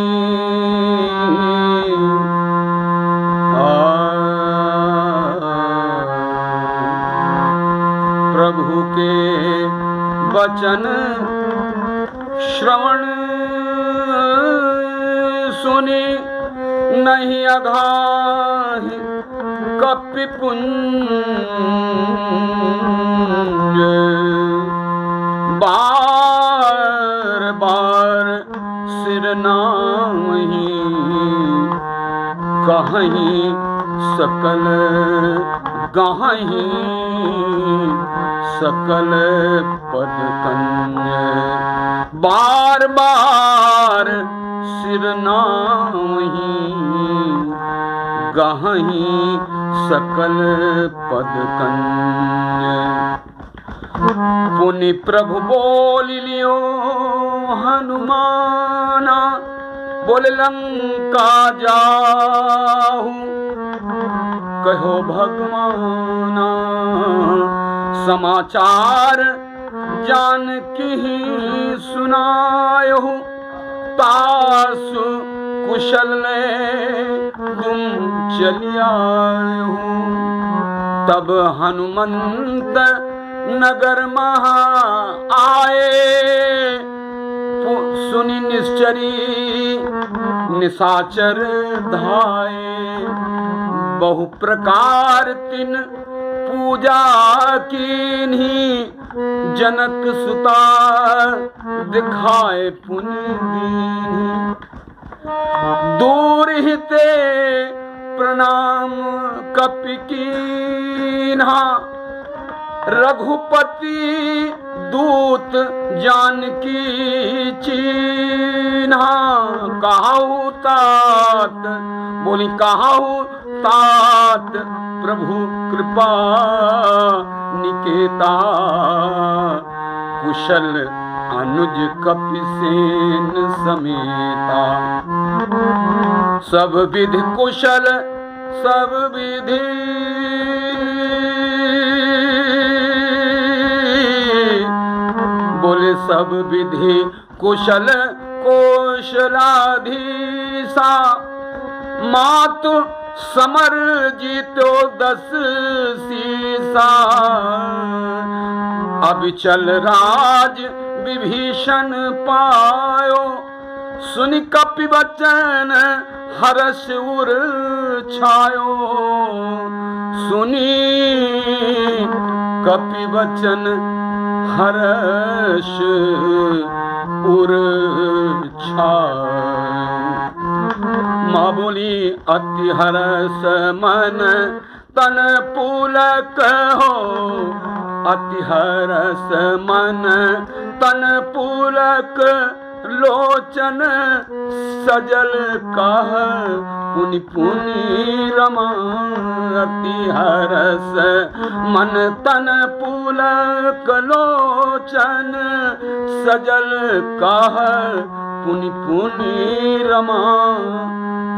प्रभु के वचन श्रवण सुनी, नहीं अघाहि कपि पुंज, बार बार सिर नाहि कहीं सकल गाहि, सकल पद कन्य, बार बार सिर नाहि गाहि, सकल पद कन्य। पुनि प्रभु बोल लियो हनुमाना, बोले लंका जाहू कहो भगवाना, समाचार जानकी सुनायो, तासु कुशल ले तुम चलियायो। तब हनुमंत नगर महा आए, सुनी निश्चरी निशाचर धाये, बहु प्रकार तिन पूजा कीन्ही, जनक सुता दिखाए पुनि दीन्ही। दूर हिते प्रणाम कपि कीन्हा, रघुपति दूत जानकी चीन्हा। कहाऊ तात, बोली कहाऊ तात, प्रभु कृपा निकेता, कुशल अनुज कपिसेन समेता। सब विधि कुशल सब विधि, बोले सब विधि कुशल कौशलाधीसा। मातु समर जीतो 10 सीसा, अब चल राज विभीषण पायो, सुनि कपि वचन हर्ष उर छायो। सुनी कपि वचन हर्ष उर छायो। माँ बोली अति हर्ष मन तन पुलक हो, अति हर्ष मन तन पुलक, लोचन सजल कह पुनि पुनि रमा। अति हर्ष मन तन पुलक, लोचन सजल कह पुनि पुनि रमा।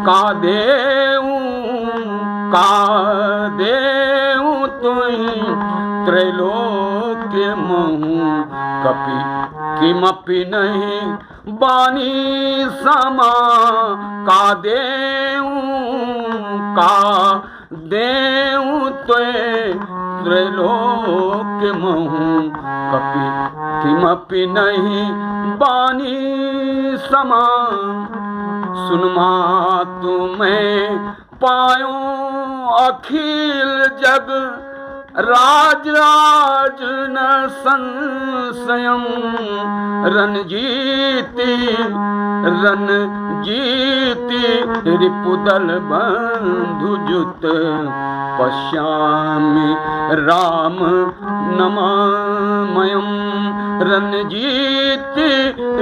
का देऊं तुहि त्रैलोक्य महु, कपि किमपि नहीं बानी समा। का देऊं तुहि त्रैलोक्य महु, कपि किमपि नहीं बानी समा। सुनमा तुम्हें पायो अखिल जग राज न संशयम रणजीति रिपुदल बंधुजुत पश्यामि राम नमामयम रणजीति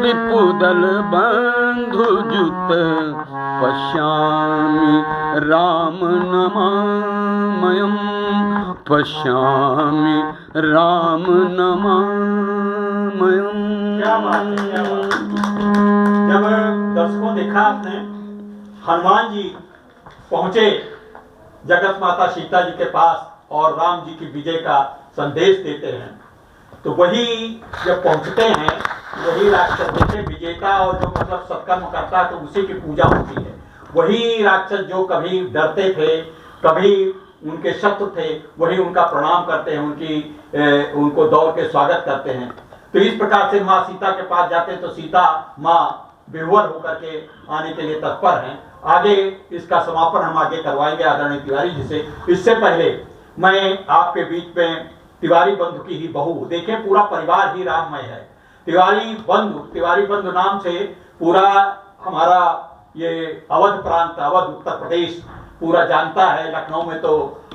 रिपुदल बंधुजुत पश्यामि राम नमामयम पश्यामि राम नमामयम। क्या बात है, क्या बात है। जब दर्शकों देखा आपने, हनुमान जी पहुंचे जगत माता सीता जी के पास और राम जी की विजय का संदेश देते हैं, तो वही जब पहुंचते हैं वही राक्षस जैसे विजेता और जो मतलब सत्कर्म करता है तो उसी की पूजा होती है। वही राक्षस जो कभी डरते थे, कभी उनके शत्रु थे, वही उनका प्रणाम करते हैं, उनको दौड़ के स्वागत करते हैं। तो इस प्रकार से माँ सीता के पास जाते हैं तो सीता माँ विह्वल होकर के आने के लिए तत्पर हैं। आगे इसका समापन हम आगे करवाएंगे आदरणीय तिवारी जी से। इससे पहले मैं आपके बीच में तिवारी बंधु की ही बहू, देखें पूरा परिवार ही राममय है। तिवारी बंधु नाम से पूरा हमारा ये अवध प्रांत, अवध उत्तर प्रदेश पूरा जानता है। लखनऊ में तो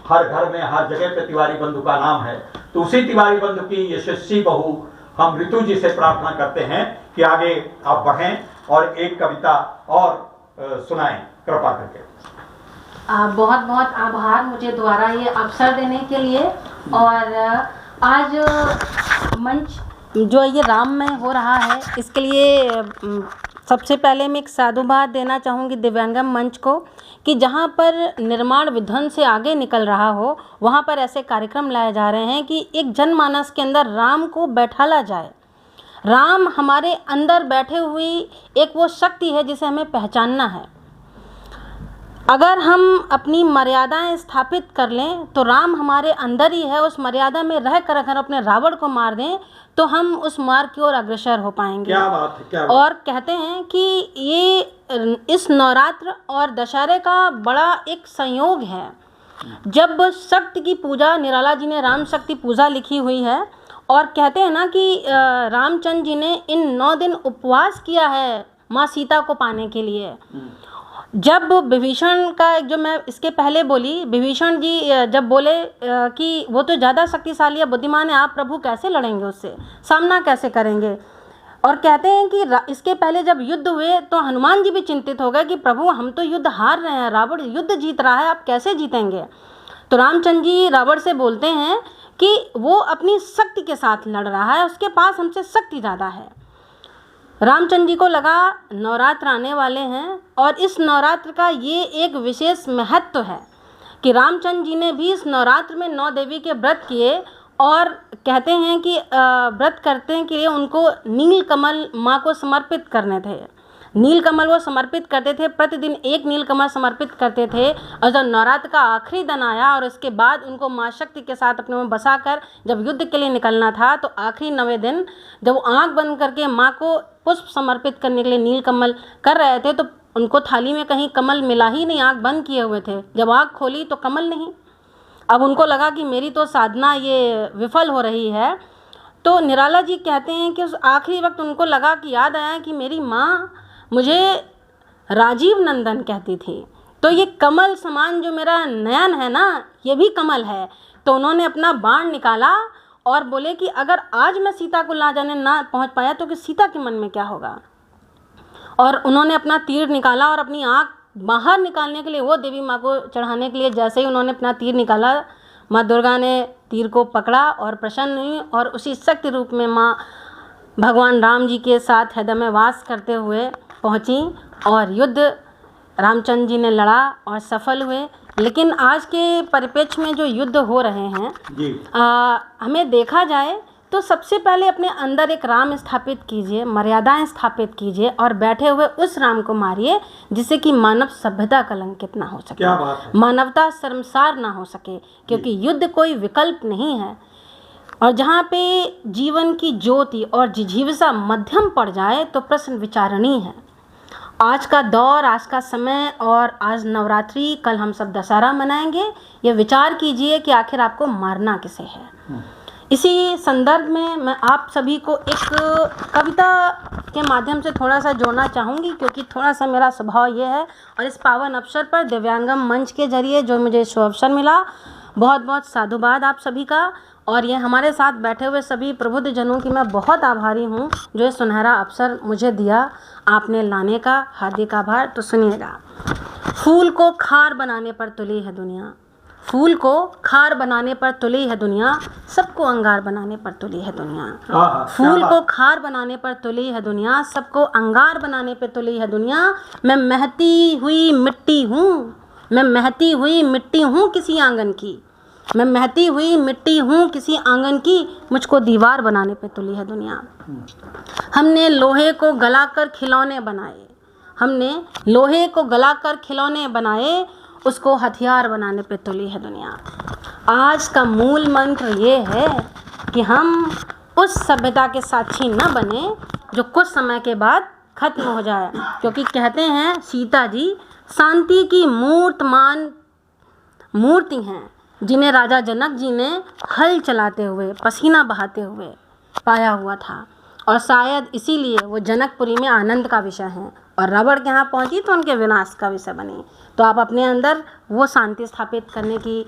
हर घर में हर जगह पे तिवारी बंधु का नाम है। तो उसी तिवारी बंधु की यशस्वी बहू हम ऋतु जी से प्रार्थना करते हैं कि आगे आप बढ़ें और एक कविता और सुनाएं कृपा करके। बहुत बहुत आभार मुझे द्वारा ये अवसर देने के लिए। और आज मंच जो ये राममय हो रहा है, इसके लिए सबसे पहले मैं एक साधुवाद देना चाहूँगी दिव्यांगम मंच को कि जहाँ पर निर्माण विध्वंस से आगे निकल रहा हो, वहाँ पर ऐसे कार्यक्रम लाए जा रहे हैं कि एक जनमानस के अंदर राम को बैठाला जाए। राम हमारे अंदर बैठे हुई एक वो शक्ति है जिसे हमें पहचानना है। अगर हम अपनी मर्यादाएं स्थापित कर लें तो राम हमारे अंदर ही है। उस मर्यादा में रह कर अगर अपने रावण को मार दें तो हम उस मार्ग की ओर अग्रसर हो पाएंगे। क्या बात है, क्या बात। और कहते हैं कि ये इस नवरात्र और दशहरे का बड़ा एक संयोग है। जब शक्ति की पूजा, निराला जी ने राम शक्ति पूजा लिखी हुई है और कहते हैं ना कि रामचंद्र जी ने इन 9 दिन उपवास किया है माँ सीता को पाने के लिए। जब विभीषण का, जो मैं इसके पहले बोली, विभीषण जी जब बोले कि वो तो ज़्यादा शक्तिशाली है, बुद्धिमान है, आप प्रभु कैसे लड़ेंगे, उससे सामना कैसे करेंगे। और कहते हैं कि इसके पहले जब युद्ध हुए तो हनुमान जी भी चिंतित हो गए कि प्रभु हम तो युद्ध हार रहे हैं, रावण युद्ध जीत रहा है, आप कैसे जीतेंगे। तो रामचंद्र जी रावण से बोलते हैं कि वो अपनी शक्ति के साथ लड़ रहा है, उसके पास हमसे शक्ति ज़्यादा है। रामचंद्र जी को लगा नवरात्र आने वाले हैं और इस नवरात्र का ये एक विशेष महत्व है कि रामचंद्र जी ने भी इस नवरात्र में 9 देवी के व्रत किए। और कहते हैं कि व्रत करते के लिए उनको नील कमल माँ को समर्पित करने थे। नील कमल वो समर्पित करते थे, प्रतिदिन एक नील कमल समर्पित करते थे। और जब नवरात्र का आखिरी दिन आया और उसके बाद उनको माँ शक्ति के साथ अपने में बसाकर जब युद्ध के लिए निकलना था, तो आखिरी 9वें दिन जब वो आँख बंद करके माँ को पुष्प समर्पित करने के लिए नील कमल कर रहे थे तो उनको थाली में कहीं कमल मिला ही नहीं, आँख बंद किए हुए थे। जब आँख खोली तो कमल नहीं। अब उनको लगा कि मेरी तो साधना ये विफल हो रही है। तो निराला जी कहते हैं कि उस आखिरी वक्त उनको लगा कि याद आया कि मेरी माँ मुझे राजीव नंदन कहती थी, तो ये कमल समान जो मेरा नयन है ना, ये भी कमल है। तो उन्होंने अपना बाण निकाला और बोले कि अगर आज मैं सीता को ला जाने ना पहुंच पाया तो कि सीता के मन में क्या होगा। और उन्होंने अपना तीर निकाला और अपनी आँख बाहर निकालने के लिए, वो देवी माँ को चढ़ाने के लिए जैसे ही उन्होंने अपना तीर निकाला, माँ दुर्गा ने तीर को पकड़ा और प्रसन्न हुई और उसी शक्ति रूप में माँ भगवान राम जी के साथ हृदय में वास करते हुए पहुँची और युद्ध रामचंद्र जी ने लड़ा और सफल हुए। लेकिन आज के परिप्रेक्ष्य में जो युद्ध हो रहे हैं हमें देखा जाए तो सबसे पहले अपने अंदर एक राम स्थापित कीजिए, मर्यादाएं स्थापित कीजिए और बैठे हुए उस राम को मारिए जिससे कि मानव सभ्यता कलंकित ना हो सके, क्या बात है। मानवता शर्मसार ना हो सके, क्योंकि युद्ध कोई विकल्प नहीं है। और जहाँ पे जीवन की ज्योति और जिजीविषा मध्यम पड़ जाए तो प्रश्न विचारणीय है। आज का दौर, आज का समय और आज नवरात्रि, कल हम सब दशहरा मनाएंगे। ये विचार कीजिए कि आखिर आपको मारना किसे है। इसी संदर्भ में मैं आप सभी को एक कविता के माध्यम से थोड़ा सा जोड़ना चाहूँगी, क्योंकि थोड़ा सा मेरा स्वभाव ये है। और इस पावन अवसर पर दिव्यांगम मंच के जरिए जो मुझे शुभ अवसर मिला, बहुत बहुत साधुवाद आप सभी का। और ये हमारे साथ बैठे हुए सभी प्रबुद्ध जनों की मैं बहुत आभारी हूँ जो ये सुनहरा अवसर मुझे दिया आपने लाने का। हार्दिक आभार। तो सुनिएगा। फूल को खार बनाने पर तुली है दुनिया, फूल को खार बनाने पर तुली है दुनिया, सबको अंगार बनाने पर तुली है दुनिया। फूल को खार बनाने पर तुली है दुनिया, सबको अंगार बनाने पर तुली है दुनिया। मैं महती हुई मिट्टी हूँ, मैं महती हुई मिट्टी हूँ किसी आंगन की, मैं महती हुई मिट्टी हूँ किसी आंगन की, मुझको दीवार बनाने पे तुली है दुनिया। हमने लोहे को गलाकर खिलौने बनाए, हमने लोहे को गलाकर खिलौने बनाए, उसको हथियार बनाने पे तुली है दुनिया। आज का मूल मंत्र ये है कि हम उस सभ्यता के साक्षी न बने जो कुछ समय के बाद खत्म हो जाए, क्योंकि कहते हैं सीता जी शांति की मूर्तमान मूर्ति हैं जिन्हें राजा जनक जी ने हल चलाते हुए, पसीना बहाते हुए पाया हुआ था। और शायद इसीलिए वो जनकपुरी में आनंद का विषय हैं, और रावण के यहाँ पहुँची तो उनके विनाश का विषय बनी। तो आप अपने अंदर वो शांति स्थापित करने की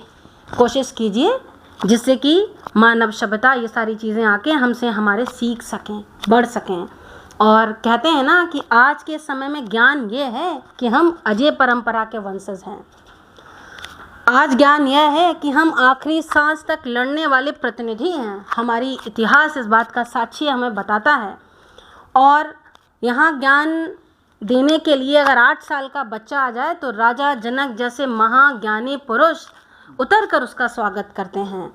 कोशिश कीजिए, जिससे कि मानव सभ्यता ये सारी चीज़ें आके हमसे हमारे सीख सकें, बढ़ सकें। और कहते हैं ना कि आज के समय में ज्ञान ये है कि हम अजय परंपरा के वंशज हैं। आज ज्ञान यह है कि हम आखिरी सांस तक लड़ने वाले प्रतिनिधि हैं। हमारी इतिहास इस बात का साक्षी हमें बताता है। और यहाँ ज्ञान देने के लिए अगर 8 साल का बच्चा आ जाए तो राजा जनक जैसे महाज्ञानी पुरुष उतर कर उसका स्वागत करते हैं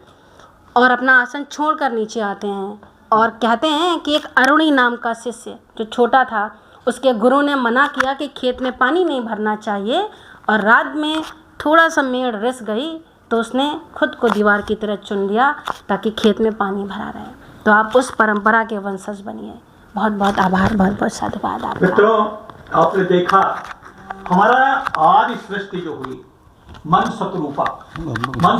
और अपना आसन छोड़कर नीचे आते हैं। और कहते हैं कि एक अरुणी नाम का शिष्य जो छोटा था, उसके गुरु ने मना किया कि खेत में पानी नहीं भरना चाहिए, और रात में थोड़ा सा मेड़ रिस गई तो उसने खुद को दीवार की तरह चुन लिया ताकि खेत में पानी भरा रहे। तो आप उस परंपरा के वंशज बनिए। बहुत बहुत आभार, बहुत बहुत साधुवाद आपका। मित्रों, आपने देखा हमारा आज सृष्टि जो हुई, मन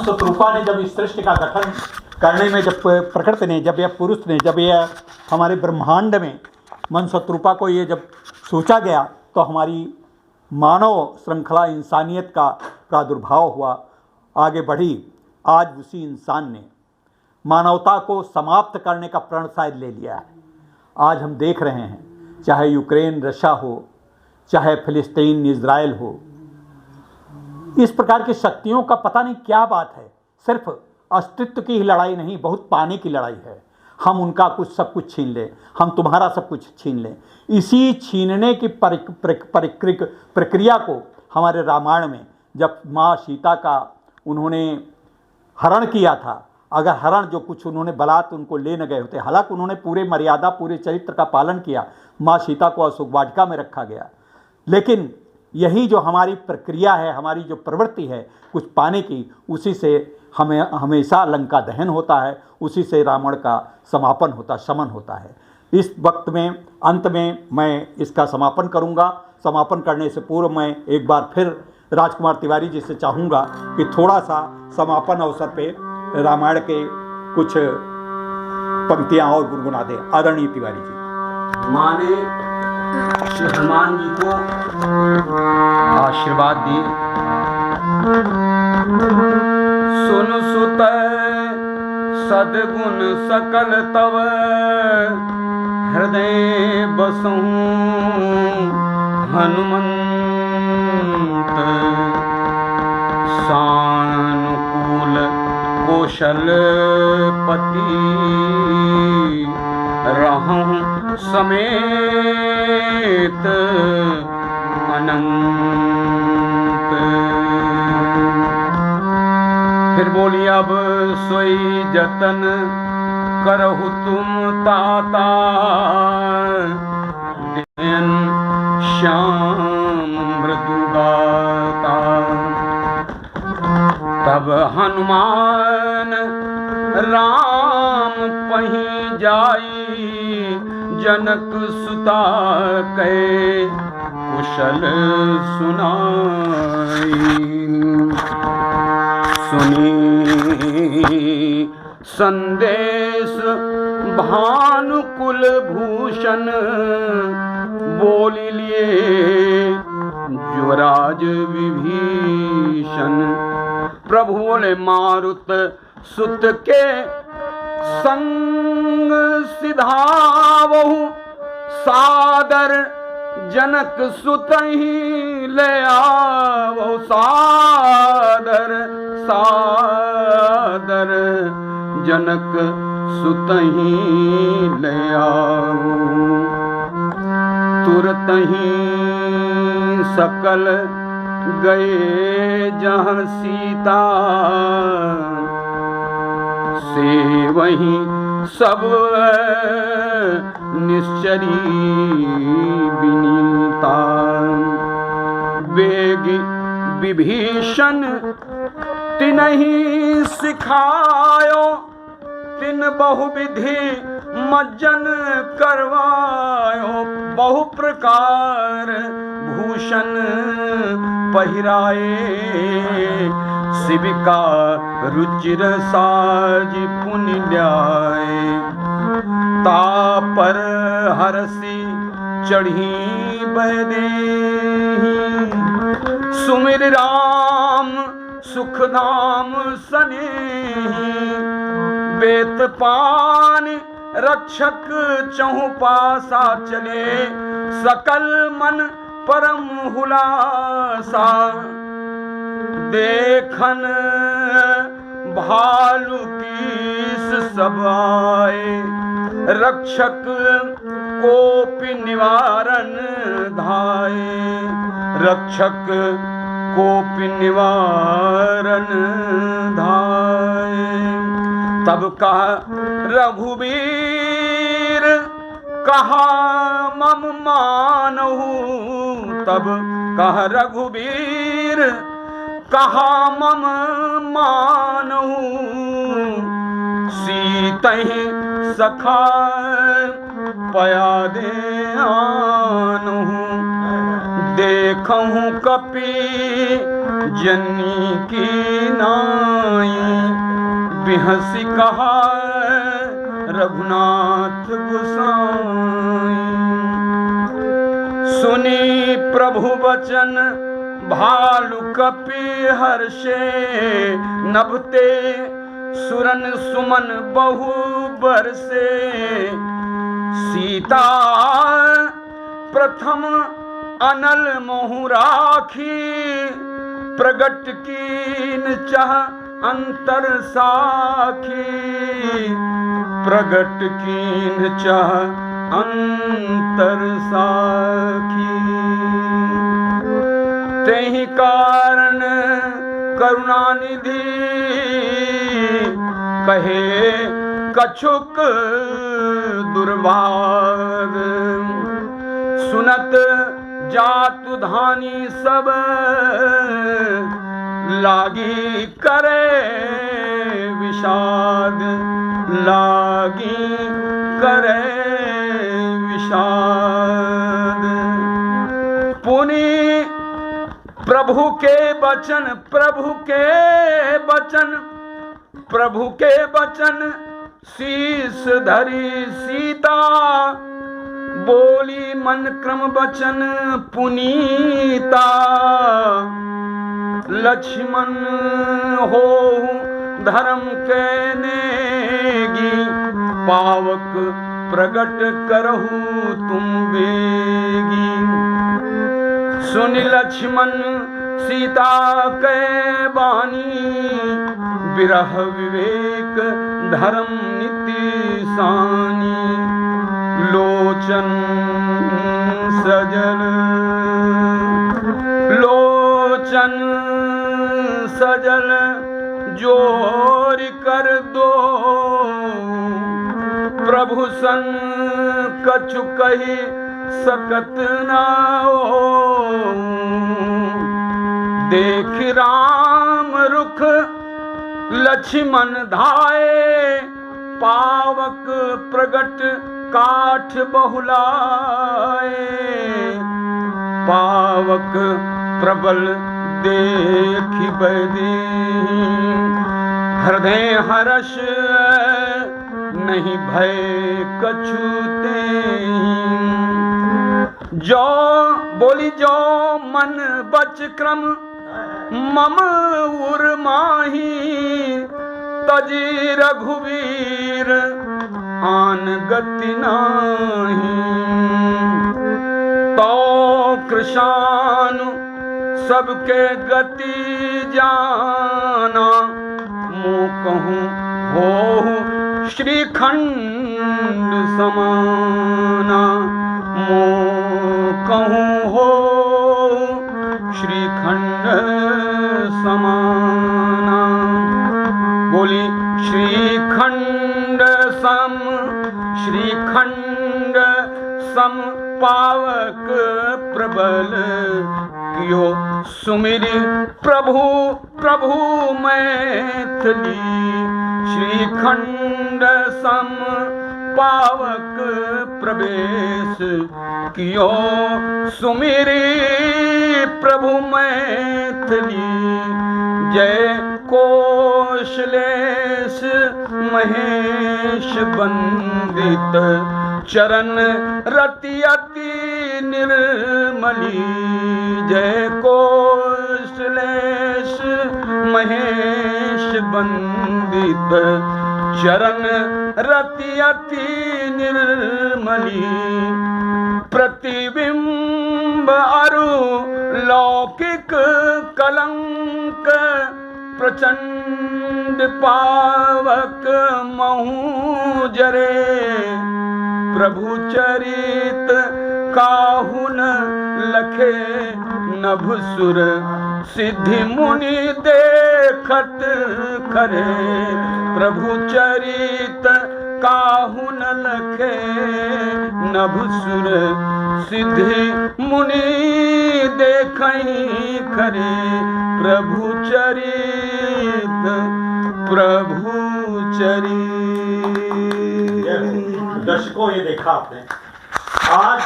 शत्रुपा ने जब इस सृष्टि का गठन करने में, जब प्रकृति ने, जब यह पुरुष ने, जब यह हमारे ब्रह्मांड में मन शत्रुपा को ये जब सोचा गया, तो हमारी मानव श्रृंखला इंसानियत का प्रादुर्भाव हुआ, आगे बढ़ी। आज उसी इंसान ने मानवता को समाप्त करने का प्रण शायद ले लिया है। आज हम देख रहे हैं, चाहे यूक्रेन रशिया हो, चाहे फिलिस्तीन इजराइल हो, इस प्रकार की शक्तियों का पता नहीं क्या बात है। सिर्फ अस्तित्व की ही लड़ाई नहीं, बहुत पाने की लड़ाई है। हम उनका कुछ सब कुछ छीन लें, हम तुम्हारा सब कुछ छीन लें। इसी छीनने की प्रक्रिया को हमारे रामायण में जब माँ सीता का उन्होंने हरण किया था, अगर हरण जो कुछ उन्होंने बलात् उनको ले न गए होते, हालांकि उन्होंने पूरे मर्यादा, पूरे चरित्र का पालन किया, माँ सीता को अशोक वाटिका में रखा गया, लेकिन यही जो हमारी प्रक्रिया है, हमारी जो प्रवृत्ति है कुछ पाने की, उसी से हमें हमेशा लंका दहन होता है, उसी से रावण का समापन होता, शमन होता है। इस वक्त में अंत में मैं इसका समापन करूंगा। समापन करने से पूर्व मैं एक बार फिर राजकुमार तिवारी जी से चाहूँगा कि थोड़ा सा समापन अवसर पे रामायण के कुछ पंक्तियाँ और गुनगुना दें। आदरणीय तिवारी जी। माँ ने श्री हनुमान जी को आशीर्वाद दिए। सुन सुत सद्गुण सकल तव, हृदय बसहु हनुमंत। सानुकूल कौशल पति, रहूं समेत अनंत। फिर बोली अब सोई जतन करहु तुम ताता, दिन श्याम मृदु गाता। तब हनुमान राम पहीं जाई, जनक सुता कै कुशल सुनाई। सुनी संदेश भानुकुल भूषण, बोल लिए युवराज विभीषण। प्रभु बोले मारुत सुत के संग सिधावहु, सादर जनक सुत ही ले आवो। सादर सादर जनक सुत ही ले आओ। तुरत ही सकल गए जहाँ सीता, से वहीं सब निश्चरी विनीता। बेगी विभीषण तिन्हीं सिखायो, तिन बहुविधि मज्जन करवायो। बहु प्रकार भूषण पहिराए, शिविका रुचिर साज पुनि ल्याए। तापर हरसी चढ़ी बैदेही, सुमिर राम सुख धाम सनेही। बेत पान रक्षक चहु पासा चले, सकल मन परम हुलासा। देखन भालू कीस सब आए, रक्षक कोपि निवारण धाये। रक्षक कोपि निवारण धाये। तब कहा रघुवीर कहा मम मानहु। तब कहा रघुवीर कहा मम मानहु। सीतहि सखा पया दे आनहु। देखहु कपि जनी की नाई, बिहसी कहा रघुनाथ गोसाई। सुनी प्रभु वचन भालु कपि हर्षे, नभते सुरन सुमन बहु बरसे। सीता प्रथम अनल मोहु राखी, प्रगट कीन चाह अंतर साखी। प्रगट कीन चाह अंतर साखी। तेहि कारण करुणानिधि, कहे कछुक दुर्भाग। सुनत जातु धानी सब, लागी करे विषाद। लागी करे विषाद। पुनि प्रभु के बचन, प्रभु के बचन, प्रभु के बचन शीस धरी सीता। बोली मन क्रम बचन पुनीता। लक्ष्मण हो धर्म के नेगी, पावक प्रगट करहु तुम बेगी। सुन लक्ष्मण सीता के बानी, विरह विवेक धर्म नीति सानी। लोचन सजल, लोचन सजल जोर कर दो। प्रभु सन कछु कही सकत ना हो। देख राम रुख लक्ष्मण धाये, पावक प्रगट काठ बहुलाए। पावक प्रबल देखि बैदी हृदय हर्ष नहीं भय कछुते जो बोली जो मन बच क्रम मम उर्माही तजी रघुवीर आन गति नाही तो कृशानु सबके गति जाना मुँह कहूँ हो श्रीखंड समाना मुँह कहूँ हो श्रीखंड समाना बोली श्रीखंड सम पावक प्रबल कियो सुमिरि प्रभु प्रभु मैथिली श्रीखंड सम पावक प्रवेश कियो सुमिरि प्रभु मैथिली जय कौशलेश महेश वंदित चरण रति अति निर्मली जय कौशलेश महेश वंदित चरण रति अति निर्मली प्रतिबिंब अरु लौकिक कलंक प्रचंड पावक महु जरे प्रभु चरित काहुन लखे नभसुर सिद्धि मुनि देखत करे प्रभु चरित काहुन लखे नभसुर सिद्धि मुनि देखई करे प्रभु चरित प्रभु चरित। दर्शकों, ये देखा आपने आज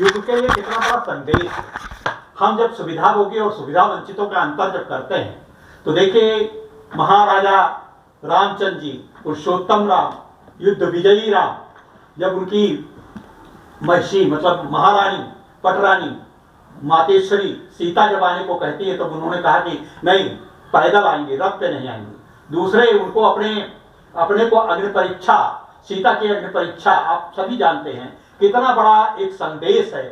युग के लिए कितना बड़ा संदेश है। हम जब सुविधाभोगी और सुविधा वंचितों का अंतर जब करते हैं तो देखिए महाराजा रामचंद्र जी, पुरुषोत्तम राम, युद्ध विजयी राम, जब उनकी महिषी मतलब महारानी पटरानी मातेश्वरी सीता जब आने को कहती है तो उन्होंने कहा कि नहीं, पैदल आएंगे, रथ पे नहीं आएंगे। दूसरे उनको अपने को अग्नि परीक्षा, सीता की अग्नि परीक्षा, आप सभी जानते हैं कितना बड़ा एक संदेश है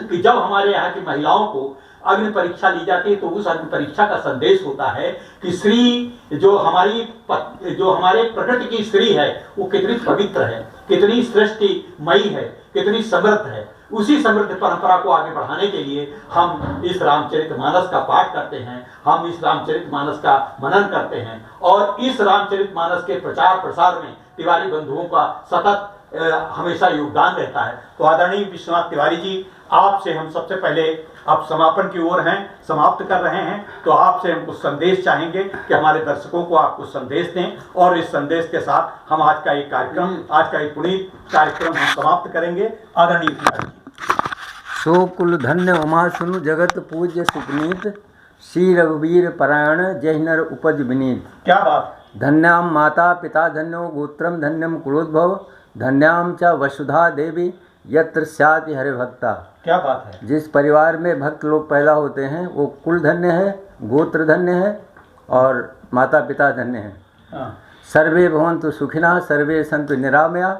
कि जब हमारे यहाँ की महिलाओं को अग्नि परीक्षा ली जाती है तो उस अग्नि परीक्षा का संदेश होता है कि स्त्री जो हमारे प्रकृति की स्त्री है वो कितनी पवित्र है, कितनी सृष्टिमयी है, कितनी समृद्ध है। उसी समृद्ध परंपरा को आगे बढ़ाने के लिए हम इस रामचरितमानस का पाठ करते हैं, हम इस रामचरितमानस का मनन करते हैं और इस रामचरितमानस के प्रचार प्रसार में तिवारी बंधुओं का सतत हमेशा योगदान रहता है। तो आदरणीय विश्वनाथ तिवारी जी, आपसे हम सबसे पहले अब समापन की ओर हैं, समाप्त कर रहे हैं, तो आपसे हम कुछ संदेश चाहेंगे कि हमारे दर्शकों को आप कुछ संदेश दें और इस संदेश के साथ हम आज का एक कार्यक्रम, आज का एक पुनीत कार्यक्रम हम समाप्त करेंगे। आदरणीय तिवारी जी। सो कुल धन्य उमा सुनु जगत पूज्य सुपनीत श्री रघुवीर परायण जय नर उपज विनीत। क्या बात। धन्याम माता पिता धन्यो गोत्रम धन्यम कुलोद्भव धन्याम च वसुधा देवी यत्र स्याति हरे भक्ता। क्या बात है। जिस परिवार में भक्त लोग पैदा होते हैं वो कुल धन्य है, गोत्र धन्य है और माता पिता धन्य है। सर्वे भवन्तु सुखिनः सर्वे सन्तु निरामया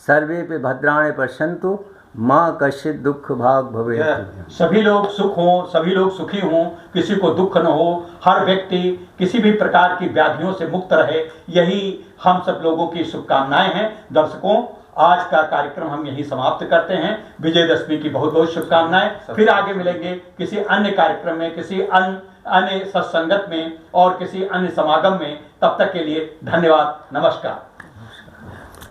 सर्वे पे भद्राणि पश्यन्तु माँ कश्चित् दुख भाग भवे। सभी लोग सुख हों, सभी लोग सुखी हों, किसी को दुख न हो, हर व्यक्ति किसी भी प्रकार की व्याधियों से मुक्त रहे, यही हम सब लोगों की शुभकामनाएं हैं। दर्शकों, आज का कार्यक्रम हम यहीं समाप्त करते हैं। विजयदशमी की बहुत बहुत शुभकामनाएं। फिर आगे मिलेंगे किसी अन्य कार्यक्रम में, किसी अन्य सत्संगत में और किसी अन्य समागम में। तब तक के लिए धन्यवाद, नमस्कार।